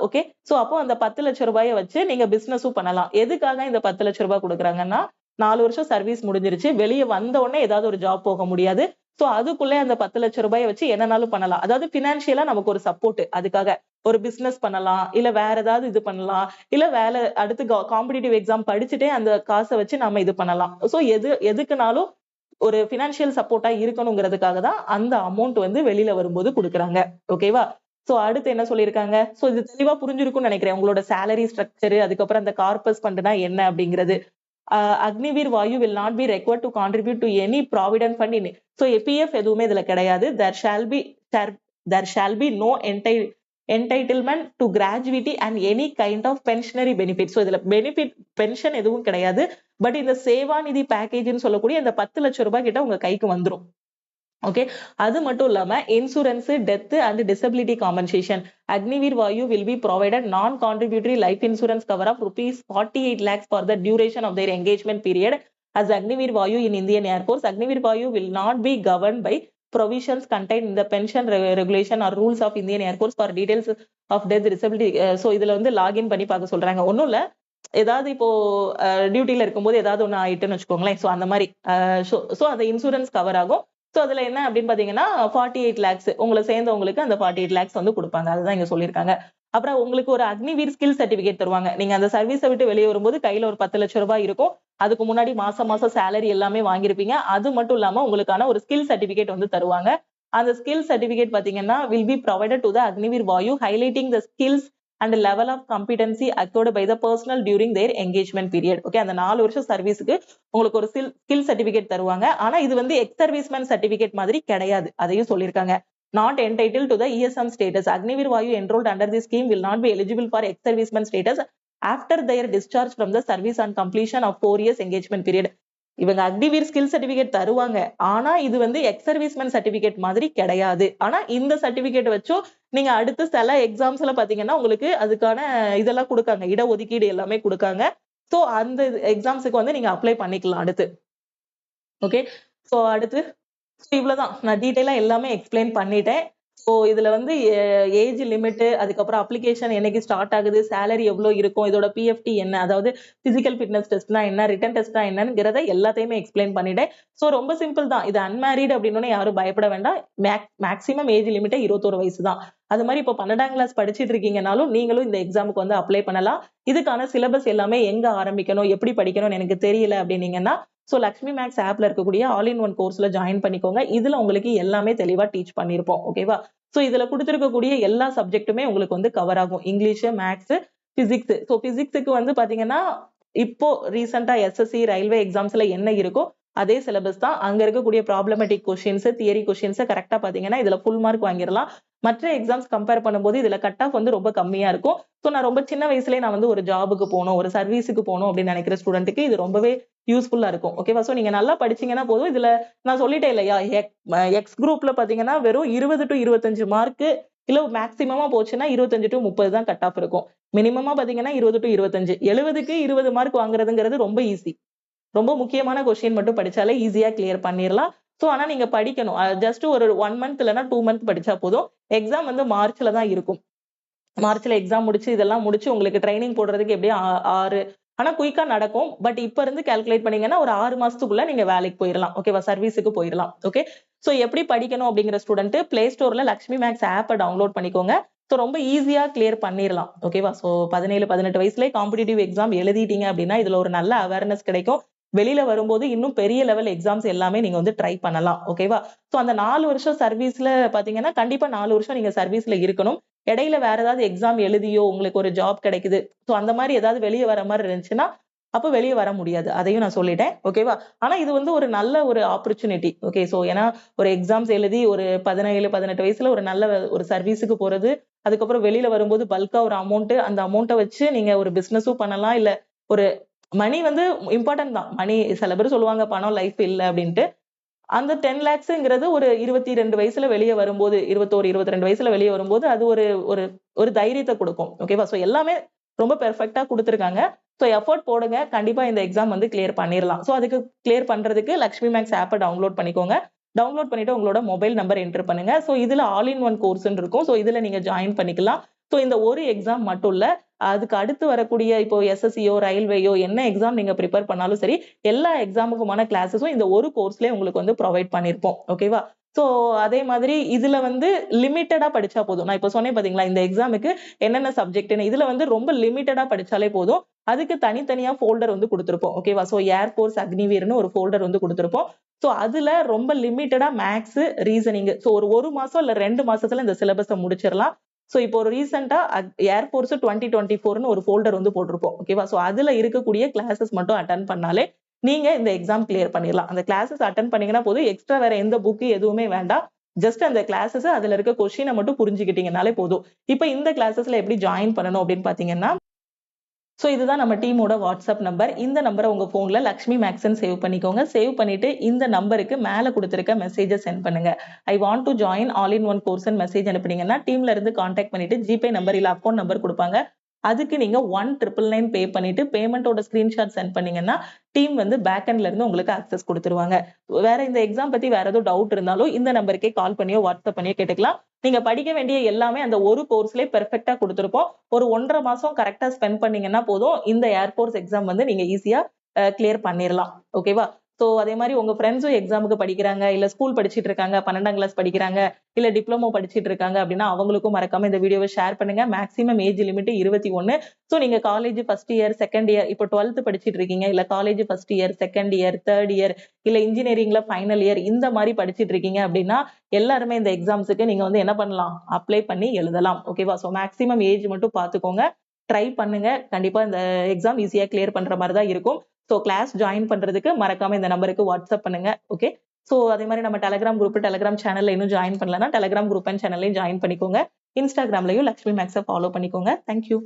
ஓகே. சோ அப்போ அந்த 10,00,000 ரூபாய வச்சு நீங்க பிசினஸும் பண்ணலாம். எதுக்காக இந்த 10,00,000 ரூபாய் குடுக்குறாங்கன்னா, 4 வருஷம் சர்வீஸ் முடிஞ்சிருச்சு. வெளிய வந்த உடனே ஏதாவது ஒரு ஜாப் போக முடியாது. சோ அதுக்குள்ளே அந்த 10,00,000 ரூபாய வச்சு என்னனாலும் பண்ணலாம். அதாவது பினான்சியலா நமக்கு ஒரு சப்போர்ட் அதுக்காக. ஒரு பிசினஸ் பண்ணலாம். இல்ல வேற ஏதாவது இது பண்ணலாம். இல்ல அடுத்து காம்படிட்டிவ் எக்ஸாம் படிச்சுட்டே அந்த காச வச்சு நம்ம இது பண்ணலாம். சோ எதுக்குனாலும் ஒரு பினான்சியல் சப்போர்ட்டா இருக்கணுங்கிறதுக்காக தான் அந்த அமௌண்ட் வந்து வெளியில வரும்போது குடுக்குறாங்க. ஓகேவா? சோ அடுத்து என்ன சொல்லியிருக்காங்க? சோ இது தெளிவா புரிஞ்சிருக்கும்னு நெனைக்கிறேன். உங்களோட சேலரி ஸ்ட்ரக்சர் அதுக்கப்புறம் அந்த கார்பஸ் ஃபண்ட்னா என்ன அப்படிங்கிறது. Agniveer Vayu will not be required to contribute to any provident fund in so PF எதுவுமே இதுல கிடையாது. There shall be no entitlement to gratuity and any kind of pensionary benefit. So இதுல பென்ஷன் எதுவும் கிடையாது. பட் இந்த சேவா நிதி பேக்கேஜ்ன்னு சொல்லக்கூடிய இந்த 10,00,000 ரூபாய் கிட்ட உங்க கைக்கு வந்துரும். ஓகே. அது மட்டும் இல்லாம insurance, death and disability compensation. Agniveer Vayu will be provided non contributory life insurance cover of rupees 48 lakhs for the duration of their engagement period as Agniveer Vayu in Indian Air Force. Agniveer Vayu will not be governed by provisions contained in the pension regulation or rules of Indian Air Force for details of death disability. So இதுல வந்து login பண்ணி பார்க்க சொல்றாங்க. ஒண்ணும் இல்ல. ஏதாவது இப்போ டியூட்டில இருக்கும்போது ஏதாவது ஒண்ணு ஆயிட்டுன்னு வச்சுக்கோங்களேன். சோ அந்த மாதிரி சோ அந்த இன்சூரன்ஸ் கவர் ஆகும். சோ அதுல என்ன அப்படின்னு பாத்தீங்கன்னா 48 lakhs உங்களை சேர்ந்தவங்களுக்கு அந்த 48 lakhs வந்து கொடுப்பாங்க. அதுதான் இங்க சொல்லியிருக்காங்க. அப்புறம் உங்களுக்கு ஒரு அக்னிவீர் ஸ்கில் சர்டிபிகேட் தருவாங்க. நீங்க அந்த சர்வீஸை விட்டு வெளியே வரும்போது கையில ஒரு 10,00,000 ரூபாய் இருக்கும். அதுக்கு முன்னாடி மாசம் மாசம் சேலரி எல்லாமே வாங்கியிருப்பீங்க. அது மட்டும் இல்லாம உங்களுக்கான ஒரு ஸ்கில் சர்டிபிகேட் வந்து தருவாங்க. அந்த ஸ்கில் சர்டிபிகேட் பாத்தீங்கன்னா will be provided to the Agniveer Vayu highlighting the skills and level of competency acquired by the personnel during their engagement period. Okay. அந்த 4 வருஷம் சர்வீஸ்க்கு உங்களுக்கு ஒரு ஸ்கில் சர்டிபிகேட் தருவாங்க. ஆனா இது வந்து எக்ஸ் சர்வீஸ்மேன் சர்டிபிகேட் மாதிரி கிடையாது. அதையும் சொல்லியிருக்காங்க. Not entitled to the ESM status. Agniveer Vayu enrolled under this scheme will not be eligible for ex-serviceman status after their discharge from the service on completion of 4 years engagement period. இவங்க Agniveer skill certificate தருவாங்க. ஆனா இது வந்து X serviceman certificate மாதிரி கிடையாது. ஆனா இந்த certificate வச்சும் நீங்க அடுத்து சில எக்ஸாம்ஸ்ல பாத்தீங்கன்னா உங்களுக்கு அதுக்கான இதெல்லாம் கொடுக்காங்க. இடஒதுக்கீடு எல்லாமே கொடுக்காங்க. சோ அந்த எக்ஸாம்ஸுக்கு வந்து நீங்க அப்ளை பண்ணிக்கலாம் அடுத்து. ஓகே. சோ அடுத்து இவ்வளவுதான். நான் டீடைலா எல்லாமே எக்ஸ்பிளைன் பண்ணிட்டேன். சோ இதுல வந்து ஏஜ் லிமிட், அதுக்கப்புறம் அப்ளிகேஷன் என்னைக்கு ஸ்டார்ட் ஆகுது, சேலரி எவ்வளவு இருக்கும், இதோட பிஎஃப்டி என்ன, அதாவது பிசிக்கல் ஃபிட்னஸ் டெஸ்ட்னா என்ன, ரிட்டன் டெஸ்ட்னா என்னங்கிறத எல்லாத்தையுமே எக்ஸ்பிளைன் பண்ணிட்டேன். சோ ரொம்ப சிம்பிள் தான். இது அன்மேரிட் அப்படின்னு யாரும் பயப்பட வேண்டாம். மேக்ஸிமம் ஏஜ் லிமிட் 21 வயசு தான். அது மாதிரி இப்போ 12ஆம் கிளாஸ் படிச்சிட்டு இருக்கீங்கனாலும் நீங்களும் இந்த எக்ஸாமுக்கு வந்து அப்ளை பண்ணலாம். இதுக்கான சிலபஸ் எல்லாமே எங்க ஆரம்பிக்கணும், எப்படி படிக்கணும்னு எனக்கு தெரியல அப்படின்னீங்கன்னா சோ லக்ஷ்மி மேக்ஸ் ஆப்ல இருக்கக்கூடிய ஆல் இன் ஒன் கோர்ஸ்ல ஜாயின் பண்ணிக்கோங்க. இதுல உங்களுக்கு எல்லாமே தெளிவா டீச் பண்ணிருப்போம். ஓகேவா? சோ இதுல கொடுத்திருக்கக்கூடிய எல்லா சப்ஜெக்ட்டுமே உங்களுக்கு வந்து கவர் ஆகும். English, maths, physics. சோ பிசிக்ஸுக்கு வந்து பாத்தீங்கன்னா இப்போ ரீசெண்டா எஸ்எஸ்சி ரயில்வே எக்ஸாம்ஸ்ல என்ன இருக்கோ அதே சிலபஸ் தான். அங்க இருக்கக்கூடிய ப்ராப்ளமேட்டிக் கொஸ்டின்ஸ், தியரி கொஸ்டின்ஸ் கரெக்டா பாத்தீங்கன்னா இதுல ஃபுல் மார்க் வாங்கிடலாம். மற்ற எக்ஸாம்ஸ் கம்பேர் பண்ணும்போது இதுல கட் ஆஃப் வந்து ரொம்ப கம்மியா இருக்கும். சோ நான் ரொம்ப சின்ன வயசுலயே நான் வந்து ஒரு ஜாபுக்கு போகணும், ஒரு சர்வீஸுக்கு போகணும் அப்படின்னு நினைக்கிற ஸ்டூடெண்ட்டுக்கு இது ரொம்பவே யூஸ்ஃபுல்லா இருக்கும். ஓகேவா? சோ நீங்க நல்லா படிச்சீங்கன்னா போதும். இதுல நான் சொல்லிட்டேன் இல்லையா, எக்ஸ் குரூப்ல பாத்தீங்கன்னா வெறும் 20 to 25 மார்க் இல்ல மேக்ஸிமமா போச்சுன்னா 25 to 30 தான் கட் ஆஃப் இருக்கும். மினிமமா பாத்தீங்கன்னா 20 to 25. 70க்கு 20 மார்க் வாங்குறதுங்கிறது ரொம்ப ஈஸி. ரொம்ப முக்கியமான கொஸ்டின் மட்டும் படிச்சாலே ஈஸியா கிளியர் பண்ணிடலாம். சோ ஆனா நீங்க படிக்கணும். ஜஸ்ட் ஒரு 1 மந்த் இல்லைன்னா 2 மந்த் படிச்சா போதும். எக்ஸாம் வந்து மார்ச்ல தான் இருக்கும். மார்ச்ல எக்ஸாம் முடிச்சு இதெல்லாம் முடிச்சு உங்களுக்கு ட்ரைனிங் போடுறதுக்கு எப்படியும் 6 ஆனா குயிக்கா நடக்கும். பட் இப்ப இருந்து கால்குலேட் பண்ணீங்கன்னா ஒரு 6 மாசத்துக்குள்ள நீங்க வேலைக்கு போயிடலாம். ஓகேவா? சர்வீஸுக்கு போயிடலாம். ஓகே. சோ எப்படி படிக்கணும் அப்படிங்கிற ஸ்டூடெண்ட் பிளே ஸ்டோர்ல லக்ஷ்மி மேக்ஸ் ஆப்பை டவுன்லோட் பண்ணிக்கோங்க. சோ ரொம்ப ஈஸியா கிளியர் பண்ணிடலாம். ஓகேவா? சோ 17, 18 வயசுலயே காம்படிட்டிவ் எக்ஸாம் எழுதிட்டீங்க அப்படின்னா இதுல ஒரு நல்ல அவேர்னஸ் கிடைக்கும். வெளியில வரும்போது இன்னும் பெரிய லெவல் எக்ஸாம்ஸ் எல்லாமே நீங்க வந்து ட்ரை பண்ணலாம். ஓகேவா? சோ அந்த 4 வருஷம் சர்வீஸ்ல பாத்தீங்கன்னா கண்டிப்பா 4 வருஷம் நீங்க சர்வீஸ்ல இருக்கணும். இடையில வேற ஏதாவது எக்ஸாம் எழுதியோ உங்களுக்கு ஒரு ஜாப் கிடைக்குது. சோ அந்த மாதிரி ஏதாவது வெளியே வர மாதிரி இருந்துச்சுன்னா அப்ப வெளியே வர முடியாது. அதையும் நான் சொல்லிட்டேன். ஓகேவா? ஆனா இது வந்து ஒரு நல்ல ஒரு ஆப்பர்ச்சுனிட்டி. ஓகே. சோ ஏன்னா ஒரு எக்ஸாம்ஸ் எழுதி ஒரு 17, 18 வயசுல ஒரு நல்ல ஒரு சர்வீஸுக்கு போறது, அதுக்கப்புறம் வெளியில வரும்போது பல்கா ஒரு அமௌண்ட், அந்த அமௌண்ட்டை வச்சு நீங்க ஒரு பிசினஸும் பண்ணலாம். இல்ல ஒரு மணி வந்து இம்பார்ட்டன்ட் தான். மணி சில பேர் சொல்லுவாங்க பணம் லைஃப் இல்ல அப்படின்ட்டு. அந்த 10 லேக்ஸ்ங்கிறது ஒரு 22 வயசுல வெளிய வரும்போது, 21, 22 வயசுல வெளிய வரும்போது அது ஒரு ஒரு ஒரு தைரியத்த குடுக்கும். ஓகேவா? சோ எல்லாமே ரொம்ப பெர்ஃபெக்ட்டா குடுத்திருக்காங்க. சோ எஃபோர்ட் போடுங்க. கண்டிப்பா இந்த எக்ஸாம் வந்து கிளியர் பண்ணிரலாம். சோ அதுக்கு கிளியர் பண்றதுக்கு லக்ஷ்மி மேக்ஸ் ஆப்ப டவுன்லோட் பண்ணிக்கோங்க. டவுன்லோட் பண்ணிட்டு உங்களோட மொபைல் நம்பர் என்டர் பண்ணுங்க. ஸோ இதுல ஆல் இன் ஒன் கோர்ஸ்ன்னு இருக்கும். ஸோ இதுல நீங்க ஜாயின் பண்ணிக்கலாம். ஸோ இந்த ஒரு எக்ஸாம் மட்டும் இல்ல, அதுக்கு அடுத்து வரக்கூடிய இப்போ எஸ்எஸ்சியோ, ரயில்வேயோ என்ன எக்ஸாம் நீங்க ப்ரிப்பேர் பண்ணாலும் சரி, எல்லா எக்ஸாமுக்குமான கிளாஸஸும் இந்த ஒரு கோர்ஸ்லயே உங்களுக்கு வந்து ப்ரொவைட் பண்ணியிருப்போம். ஓகேவா? ஸோ அதே மாதிரி இதுல வந்து லிமிட்டடா படிச்சா போதும். நான் இப்ப சொன்னேன் பாத்தீங்களா, இந்த எக்ஸாமுக்கு என்னென்ன சப்ஜெக்ட்னு. இதுல வந்து ரொம்ப லிமிட்டடா படிச்சாலே போதும். அதுக்கு தனித்தனியா ஃபோல்டர் வந்து குடுத்திருப்போம். ஓகேவா? ஸோ ஏர்ஃபோர்ஸ் அக்னிவீர்னு ஒரு ஃபோல்டர் வந்து குடுத்திருப்போம். ஸோ அதுல ரொம்ப லிமிட்டடா மேத்ஸ், ரீசனிங் ஸோ ஒரு மாசம் இல்ல 2 மாசத்துல இந்த சிலபஸ முடிச்சிரலாம். ஸோ இப்போ ஒரு ரீசெண்டா ஏர்ஃபோர்ஸ் 2024ன்னு ஒரு ஃபோல்டர் வந்து போட்டிருப்போம். ஓகேவா? ஸோ அதுல இருக்கக்கூடிய கிளாஸஸ் மட்டும் அட்டெண்ட் பண்ணாலே நீங்க இந்த எக்ஸாம் கிளியர் பண்ணிடலாம். அந்த கிளாஸஸ் அட்டெண்ட் பண்ணீங்கன்னா போதும். எக்ஸ்ட்ரா வேற எந்த புக் எதுவுமே வேண்டாம். ஜஸ்ட் அந்த கிளாஸஸ் அதுல இருக்க கொஸ்டினை மட்டும் புரிஞ்சுக்கிட்டீங்கனாலே போதும். இப்ப இந்த கிளாஸஸ்ல எப்படி ஜாயின் பண்ணணும் அப்படின்னு பாத்தீங்கன்னா, ஸோ இதுதான் நம்ம டீமோட வாட்ஸ்அப் நம்பர். இந்த நம்பரை உங்க போன்ல லக்ஷ்மி மேக்ஸ்ன்னு சேவ் பண்ணிக்கோங்க. சேவ் பண்ணிட்டு இந்த நம்பருக்கு மேல கொடுத்திருக்க மெசேஜை சென்ட் பண்ணுங்க. I want to join all in one course message அனுப்புனீங்கன்னா டீம்ல இருந்து கான்டாக்ட் பண்ணிட்டு ஜிபே நம்பர் இல்ல அக்கௌண்ட் நம்பர் கொடுப்பாங்க. அதுக்கு நீங்க 1999 பே பண்ணிட்டு பேமெண்டோட ஸ்கிரீன்ஷாட் சென்ட் பண்ணீங்கன்னா டீம் வந்து பேக் எண்ட்ல இருந்து உங்களுக்கு அக்சஸ் கொடுத்துருவாங்க. வேற இந்த எக்ஸாம் பத்தி வேற ஏதோ டவுட் இருந்தாலும் இந்த நம்பருக்கே கால் பண்ணியோ வாட்ஸ்அப் பண்ணியோ கேட்டுக்கலாம். நீங்க படிக்க வேண்டிய எல்லாமே அந்த ஒரு கோர்ஸ்லயே பெர்ஃபெக்ட்டா கொடுத்திருப்போம். ஒரு 1.5 மாசம் கரெக்டா ஸ்பெண்ட் பண்ணீங்கன்னா போதும். இந்த ஏர்ஃபோர்ஸ் எக்ஸாம் வந்து நீங்க ஈஸியா கிளியர் பண்ணிரலாம். ஓகேவா? சோ அதே மாதிரி உங்க ஃப்ரெண்ட்ஸும் எக்ஸாமுக்கு படிக்கிறாங்க, இல்ல ஸ்கூல் படிச்சிட்டு இருக்காங்க, 12ஆம் கிளாஸ் படிக்கிறாங்க, இல்ல டிப்ளமோ படிச்சிட்டு இருக்காங்க அப்படின்னா அவங்களுக்கும் மறக்காம இந்த வீடியோவை ஷேர் பண்ணுங்க. Maximum age limit 21. சோ நீங்க college first year, second year, இப்போ 12th படிச்சிட்டு இருக்கீங்க, இல்ல college first year, second year, third year, இல்ல இன்ஜினியரிங்ல ஃபைனல் இயர் இந்த மாதிரி படிச்சிட்டு இருக்கீங்க அப்படின்னா எல்லாருமே இந்த எக்ஸாம்ஸுக்கு நீங்க வந்து என்ன பண்ணலாம்? அப்ளை பண்ணி எழுதலாம். ஓகேவா? சோ மேக்ஸிமம் ஏஜ் மட்டும் பாத்துக்கோங்க. ட்ரை பண்ணுங்க. கண்டிப்பா இந்த எக்ஸாம் ஈஸியா கிளியர் பண்ற மாதிரி தான் இருக்கும். சோ கிளாஸ் ஜாயின் பண்றதுக்கு மறக்காம இந்த நம்பருக்கு வாட்ஸ்அப் பண்ணுங்க. ஓகே. சோ அதே மாதிரி நம்ம டெலிகிராம் குரூப், டெலிகிராம் சேனல்ல இன்னும் ஜாயின் பண்ணலன்னா டெலிகிராம் குரூப் அண்ட் சேனல்லையும் ஜாயின் பண்ணிக்கோங்க. இன்ஸ்டாகிராம்லயும் லக்ஷ்மி மேக்ஸை ஃபாலோ பண்ணிக்கோங்க. தேங்க்யூ.